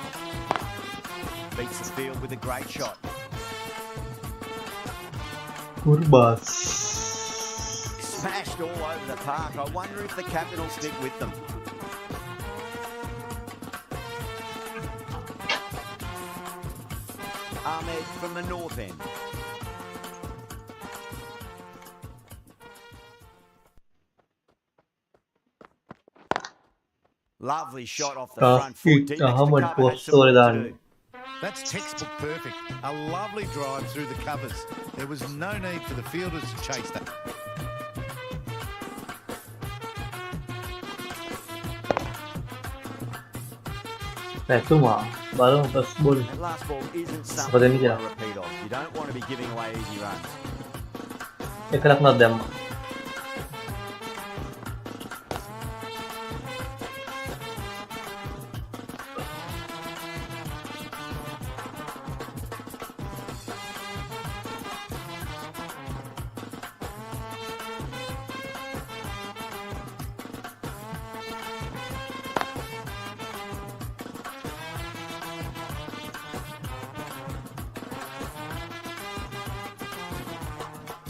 Beats the field with a great shot. Kurbas. Smashed all over the park. I wonder if the captain will stick with them. Ahmed from the north end. Lovely shot off the front foot. Deep next to Ahmed cover, was had some work to Soledad. do. That's textbook perfect. A lovely drive through the covers. There was no need for the fielders to chase that. Itu mah baru pas bol. That last ball isn't Seperti something ini you kira. want to repeat of. You don't want to be giving away easy runs. Ya kelak nadam.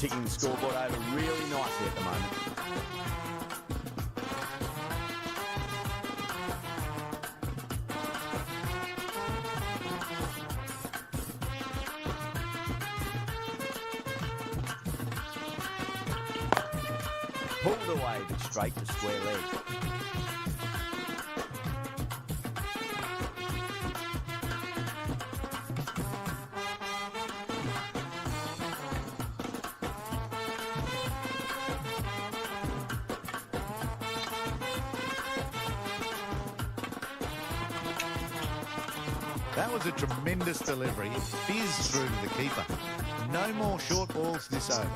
Ticking the scoreboard over really nicely at the moment. Pulled away, but straight to square leg. That was a tremendous delivery. Fizzed through to the keeper. No more short balls this over.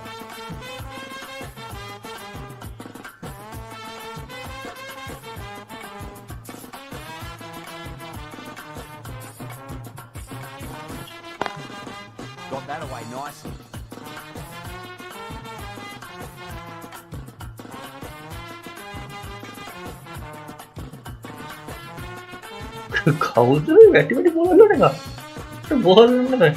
Got that away nicely. කවුද වැටි වැටි ball වල එක? Ball නෙමෙයි.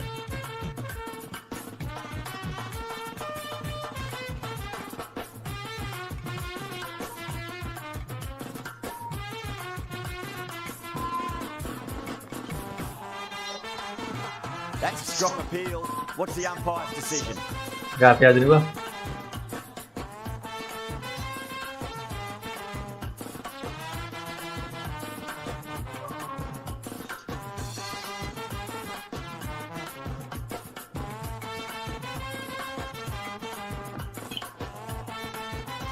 That's a strong appeal. What's the umpire's decision? ගාපේ අදිනවා.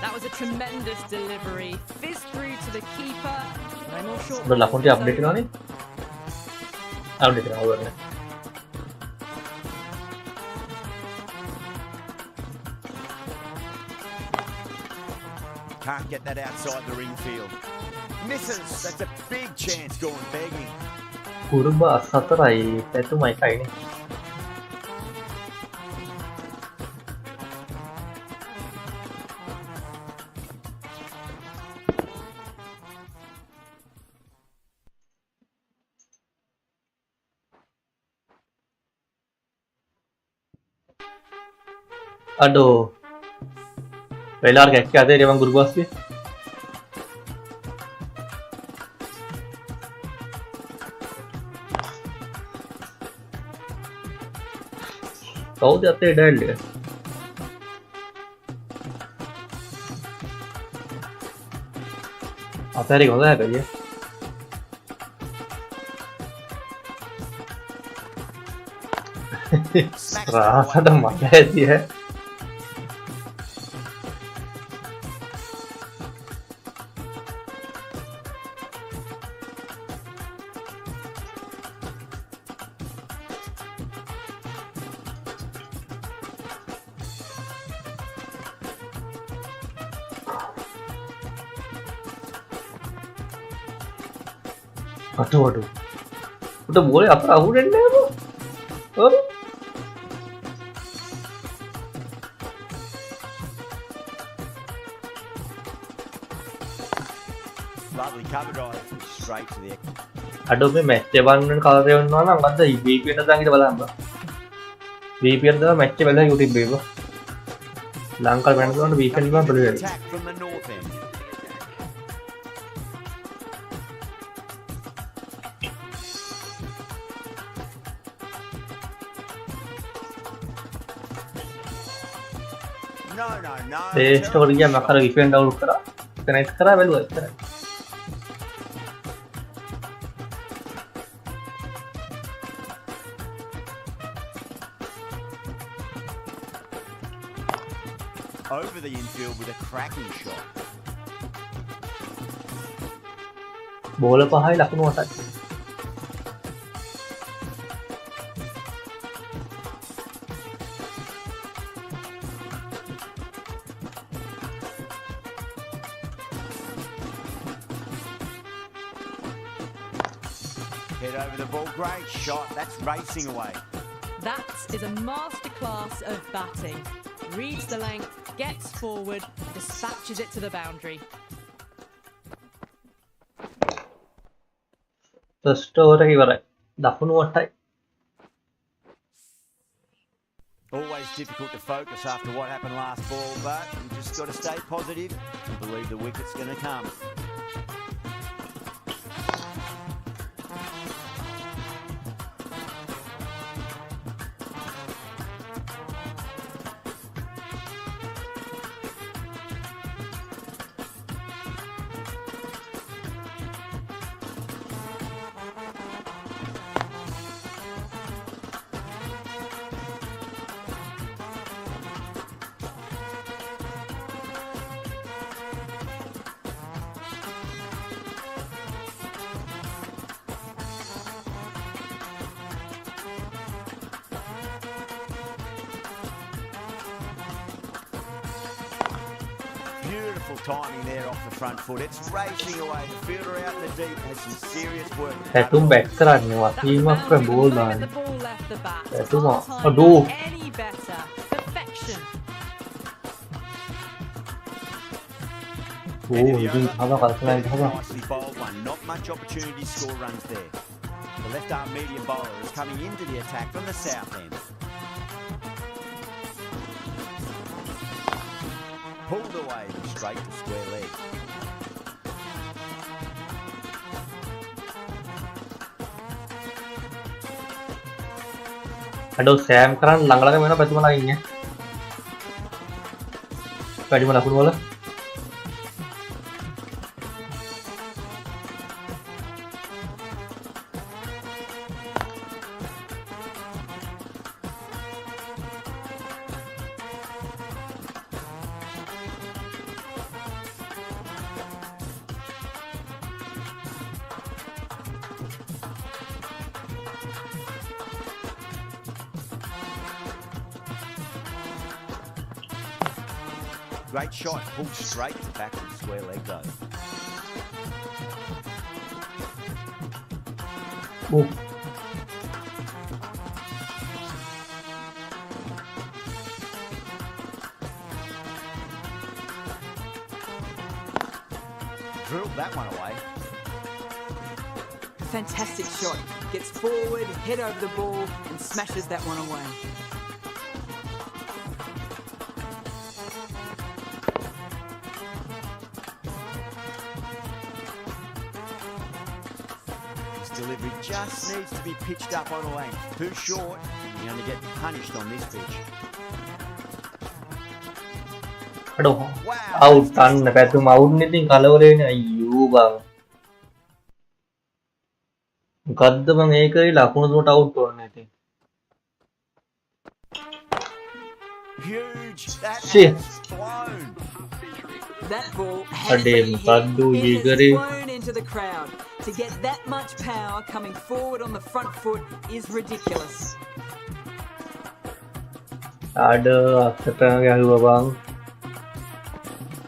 That was a tremendous delivery. Fizzed through to the keeper. No more short. ඔබ ලකුණු ටික අප්ඩේට් කරනවනේ. අප්ඩේට් කරනවා over. Can't get that outside the ring field. Misses. That's a big chance going begging. කුරුබ 4යි පැතුමයි කයිනේ. Aduh. Velar kayak ada dia bang guru bos sih. Kau जाते डाल ले. आता है कौन सा है ये? रहा तो मजा ऐसी है. Aduh. Udah boleh apa aku dan apa? Oh. Lovely cover drive straight to the. Aduh මේ මැච් එක බලන්න කවුරු වෙනවා නම් අද VPN එක දාගෙන බලන්න. VPN එක මැච් එක බලලා YouTube එකේ. ලංකාවේ වෙන කෙනාට VPN එක බලන්න. Attack from the north end. No. Play Store ගියා මම අර VPN ඩවුන්ලෝඩ් කරා. කනෙක්ට් කරා බැලුවා ඉතරයි. Over the infield with a cracking shot. බෝල 5යි ලකුණු 8යි. Head over the ball, great shot. That's racing away. That is a masterclass of batting. Reads the length, gets forward, dispatches it to the boundary. First over ඉවරයි. ලකුණු 8යි. Always difficult to focus after what happened last ball, but you just got to stay positive and believe the wicket's going to come. Beautiful timing there off the front foot. It's racing away. The fielder out in the deep has some serious work. Tatum back කරන්නේ වා. Team එක ball Where දාන්නේ. the ball left the bat. Tatum Our time aduh. not any better. Perfection. ඕ ඉතින් හදා කල්පනා කරලා. Nicely bowled one. Not much opportunity to score runs there. The left arm medium bowler is coming into the attack from the south end. Pulled away straight to square leg. අඩෝ Sam කරන් ළඟ ළඟ වෙන පැතුමලා ඉන්නේ. වැඩිම ලකුණු වල. Great shot, pulled straight to back of the square leg though. O Drilled that one away. Fantastic shot. Gets forward, head over the ball, and smashes that one away. His delivery just needs to be pitched up on a length. Too short, you're going to get punished on this pitch. අඩෝ out අන්න පැතුම out නේ ඉතින් කලවරේනේ අයියෝ බං. මොකද්ද මං ඒකේ ලකුණු දුන්නට අවුට් වුණා ඉතින්. Huge. That Shit. has flown. That ball has Ade, been hit. Paddu, It has Jigari. flown into the crowd. To get that much power coming forward on the front foot is ridiculous. අඩ අක්කට ගැහුවා බං.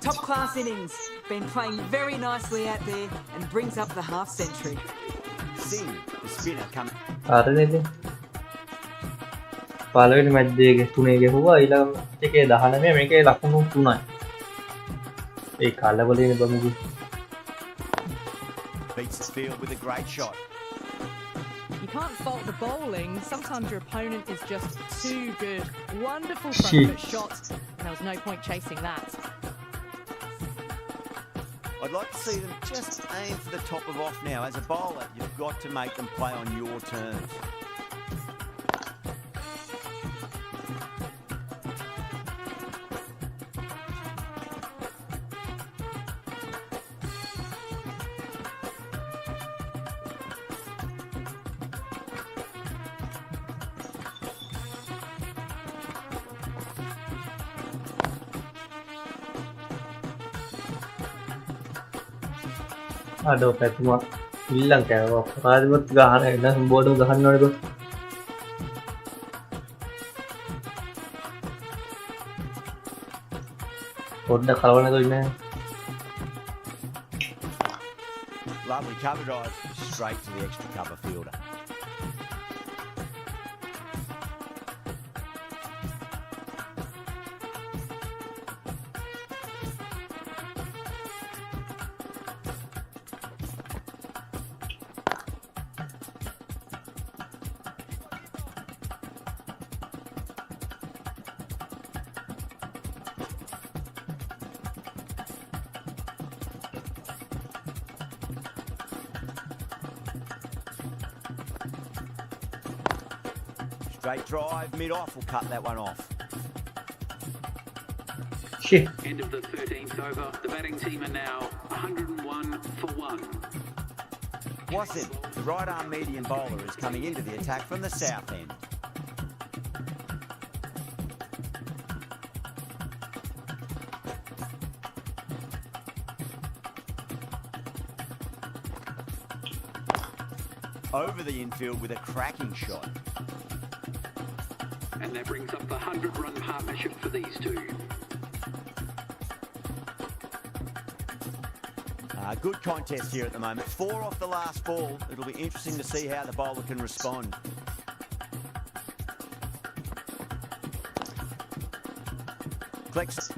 Top class innings. Been playing very nicely out there and brings up the half century. Singh, the spinner, coming. හරිනේ ඉතින්. පළවෙනි match දෙකේ තුනේ ගැහුවා ඊළඟ එකේ 19 මේකේ ලකුණු 3යි. ඒ කලබලේනේ බමුගේ. Beats the field with a great shot. You can't fault the bowling. Sometimes your opponent is just too good. Wonderful front Shit. foot shot. And there was no point chasing that. I'd like to see them just aim for the top of off now. As a bowler, you've got to make them play on your terms. අඩෝ පැතුම ඉල්ලන් කෑවා. රාජපත් ගහන එන්න බෝඩු ගහන්න ඕනේ කො. පොඩ්ඩක් කලවන්න දෙන්න ඉන්නේ. Lovely cover drive, straight to the extra cover fielder. Straight drive, mid-off will cut that one off. Shit. End of the 13th over. The batting team are now 101 for 1. Wassim, the right arm medium bowler, is coming into the attack from the south end. Over the infield with a cracking shot. And that brings up the 100-run partnership for these two. Good contest here at the moment. 4 off the last ball. It'll be interesting to see how the bowler can respond. Flex.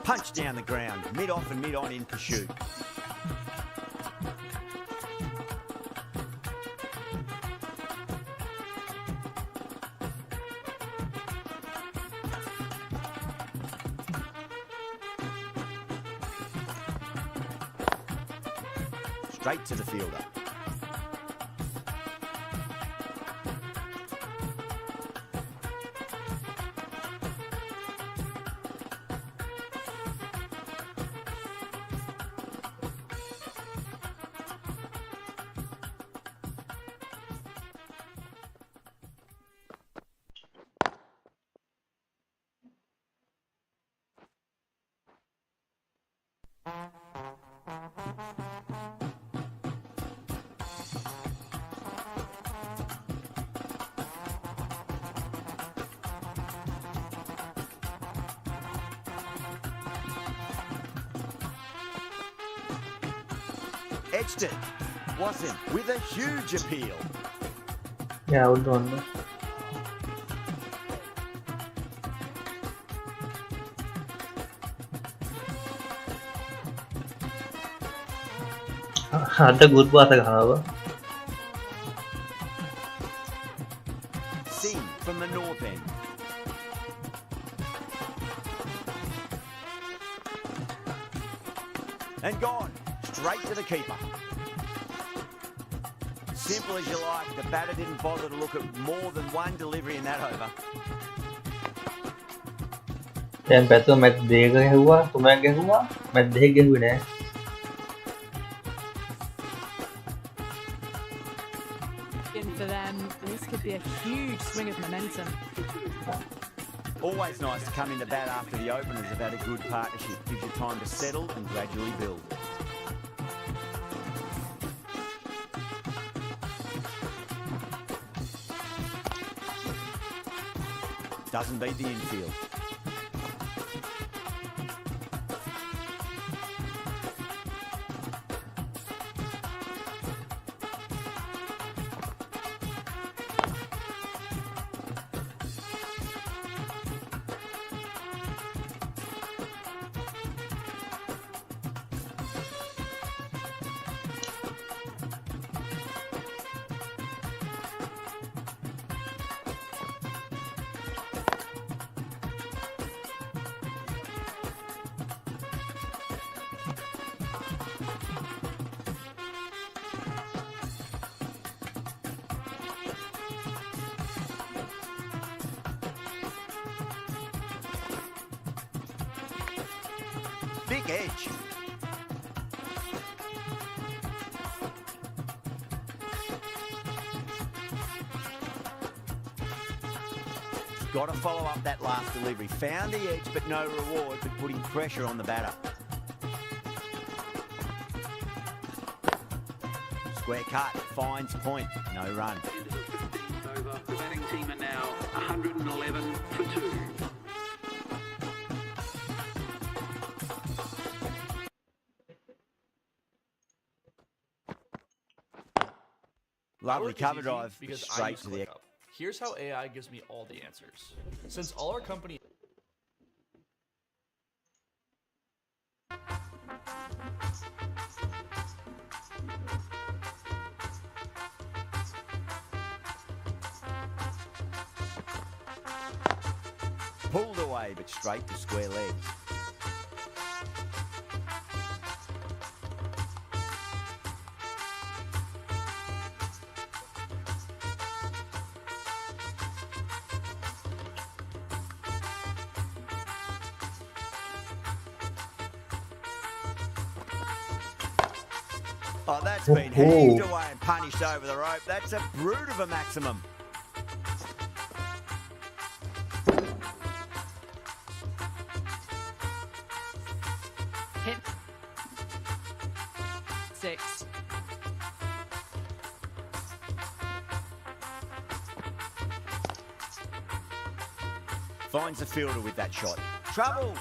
Punch down the ground, mid-off and mid-on in pursuit. Straight to the fielder. Edged it. Wasn't with a huge appeal. Yeah, hold on. Ada good bahasa kahaba. Sing from the north end. And gone. Straight to the keeper. Simple as you like, the batter didn't bother to look at more than one delivery in that over. Then better match देगा हुआ, तुम्हें क्या हुआ? Match देगे हुए ने. In for them, this could be a huge swing of momentum. Always nice to come into bat after the openers have had a good partnership. Gives you time to settle and gradually build. Doesn't beat the infield. Big edge. Got to follow up that last delivery. Found the edge, but no reward, but putting pressure on the batter. Square cut, finds point, no run. Into the 15th over. The batting team are now 111 for 2. Lovely Work is cover easy drive, because I straight use to the ClickUp. Here's how AI gives me all the answers. Since all our company pulled away, but straight to square leg. Oh, that's been heaved away and punished over the rope. That's a brute of a maximum. Hit 6. Finds the fielder with that shot. Trouble!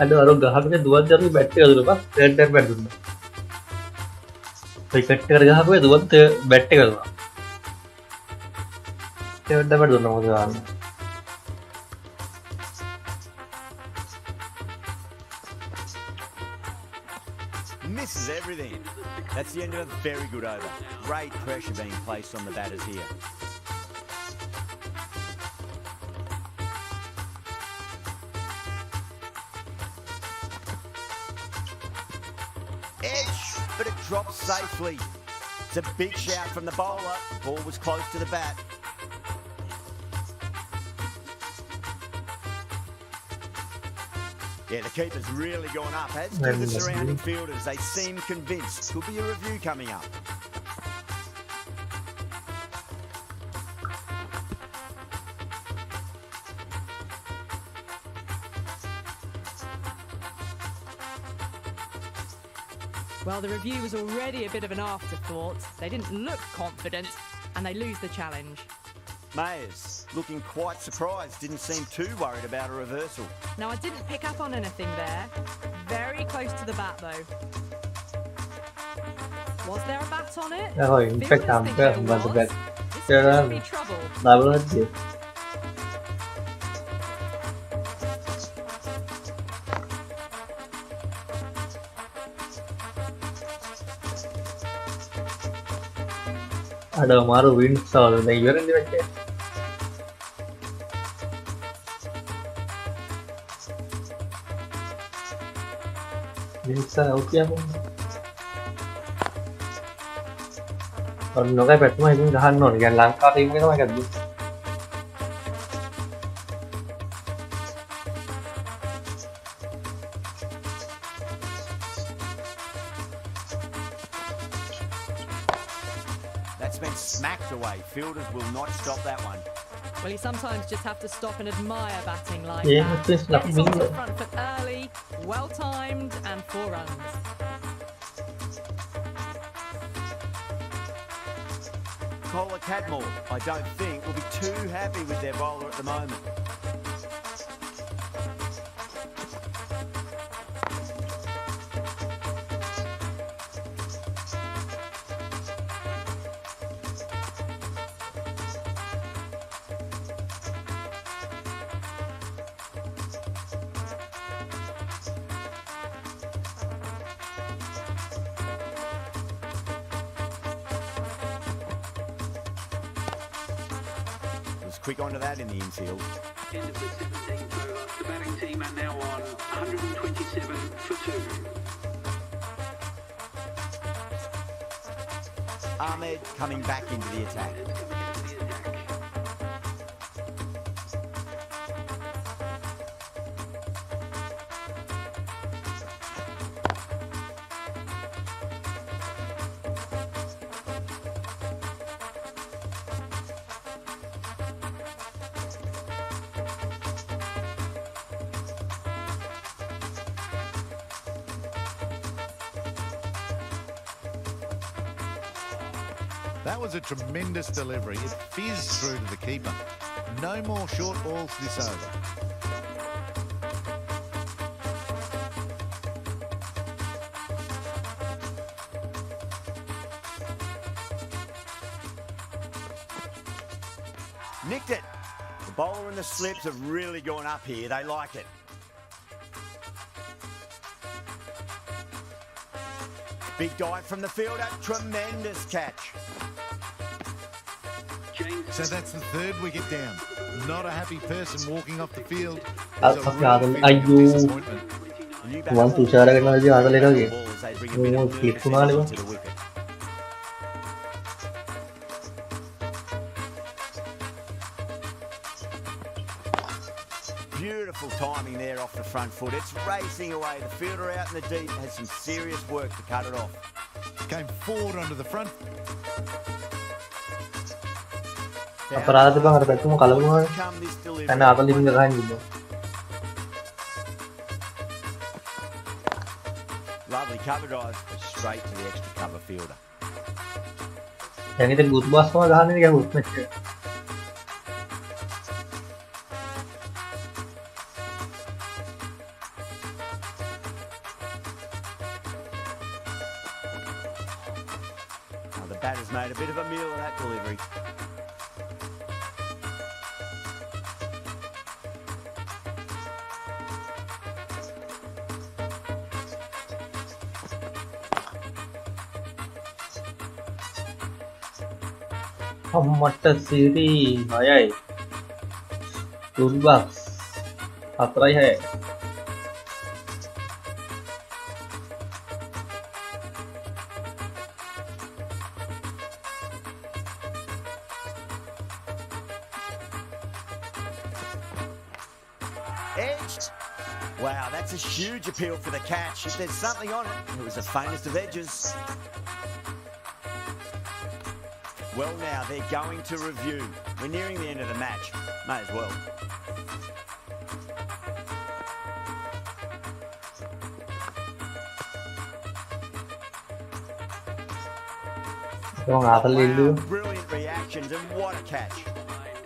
Aduh, aduh, ගහපිට දුවත් දරු bat එක දුන්නා. Red එක bat දුන්නා. Wicket එකට ගහපුවේ දුවත් bat එක දුන්නා. Red එක bat දුන්නා මොකද ගන්න. Misses everything. That's the end of a very good over. Great pressure being placed on the batters here. Edge, but it drops safely. It's a big shout from the bowler. Ball was close to the bat. Yeah, the keeper's really gone up, as do the surrounding fielders. They seem convinced. Could be a review coming up. Well, the review was already a bit of an afterthought. They didn't look confident, and they lose the challenge. Mayers, looking quite surprised, didn't seem too worried about a reversal. Now, I didn't pick up on anything there. Very close to the bat, though. Was there a bat on it? Oh, in fact, Fielders I'm think there, there but the was. bat. This Yeah, could be trouble. double hit. Ada maru wind stall na ivarandi vecche wind stall out ya pun ඔන්න ඔකයි පැත්තම ඉතින් ගහන්න ඕනේ. يعني Lanka team එක තමයි ගත්තේ. That's been smacked away. Fielders will not stop that one. Well, you sometimes just have to stop and admire batting like Yeah, that. it's like Gets onto me. the front foot early, well timed, and 4 runs. Kohler Cadmore, I don't think, will be too happy with their bowler at the moment. Quick onto that in the infield. End of the 17th over. The batting team are now on 127 for 2. Ahmed coming back into the attack. That was a tremendous delivery. It fizzed through to the keeper. No more short balls this over. Nicked it. The bowler and the slips have really gone up here. They like it. Big dive from the fielder. Tremendous catch. So that's the third wicket down. Not a happy person walking off the field. That's There's a okay, real feeling of Ayu. disappointment. One tushara කරනවා ඉතින් ආතල එකගේ. ඕ click වුණානේ බං. Beautiful timing there off the front foot. It's racing away. The fielder out in the deep has some serious work to cut it off. Came forward onto the front. Aparada bang ada tu kalau mau Come this delivery. karena apa living kan gitu. Lovely cover drive straight to the extra cover fielder. Yang itu good boss semua dah ni kan good match. Now the batter's made a bit of a meal of that delivery. Mata siri ayai. Toolbox. खतरा ही है. Edged. Wow, that's a huge appeal for the catch. If there's something on it, it was the faintest of edges. Well, now they're going to review. We're nearing the end of the match. May as well. Wow, brilliant reactions and what a catch.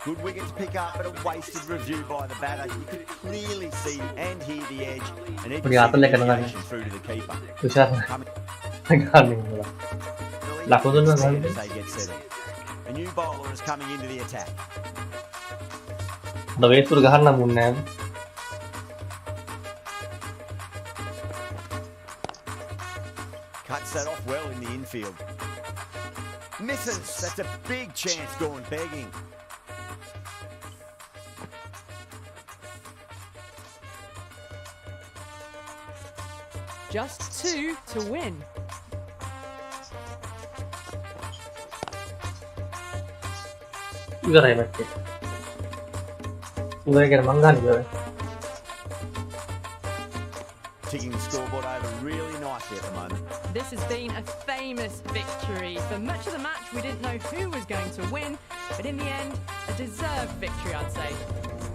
Good wicket to pick up, but a wasted review by the batter. You could clearly see and hear the edge, and even see the deviation through to the keeper. As they get settled. A new bowler is coming into the attack. The way to Gahan Munam. Cuts that off well in the infield. Misses. That's a big chance going begging. Just 2 to win. Ibarai macam. Ibarai kira manggan ibarai. Ticking the scoreboard over really nicely at the moment. This has been a famous victory. For much of the match, we didn't know who was going to win, but in the end, a deserved victory, I'd say.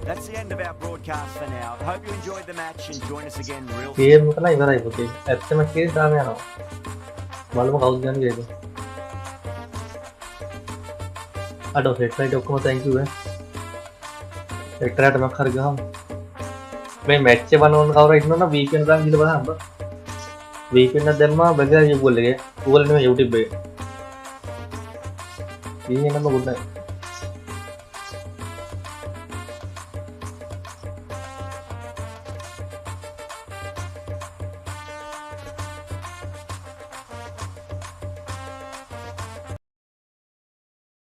That's the end of our broadcast for now. Hope you enjoyed the match and join us again real soon. Game kan ibarai betul. Apps macam kiri sama ya no. Malu kau jangan gitu. Aduh, headlight aku mau thank you ya. Headlight मैं खर गया हूँ. मैं match से बनाने का और इतना ना वीकेंड रंग जिला बना हम तो. वीकेंड ना दिन में बगैर ये बोल रहे हैं. गूगल ने YouTube पे. ये ना मैं बोलता है.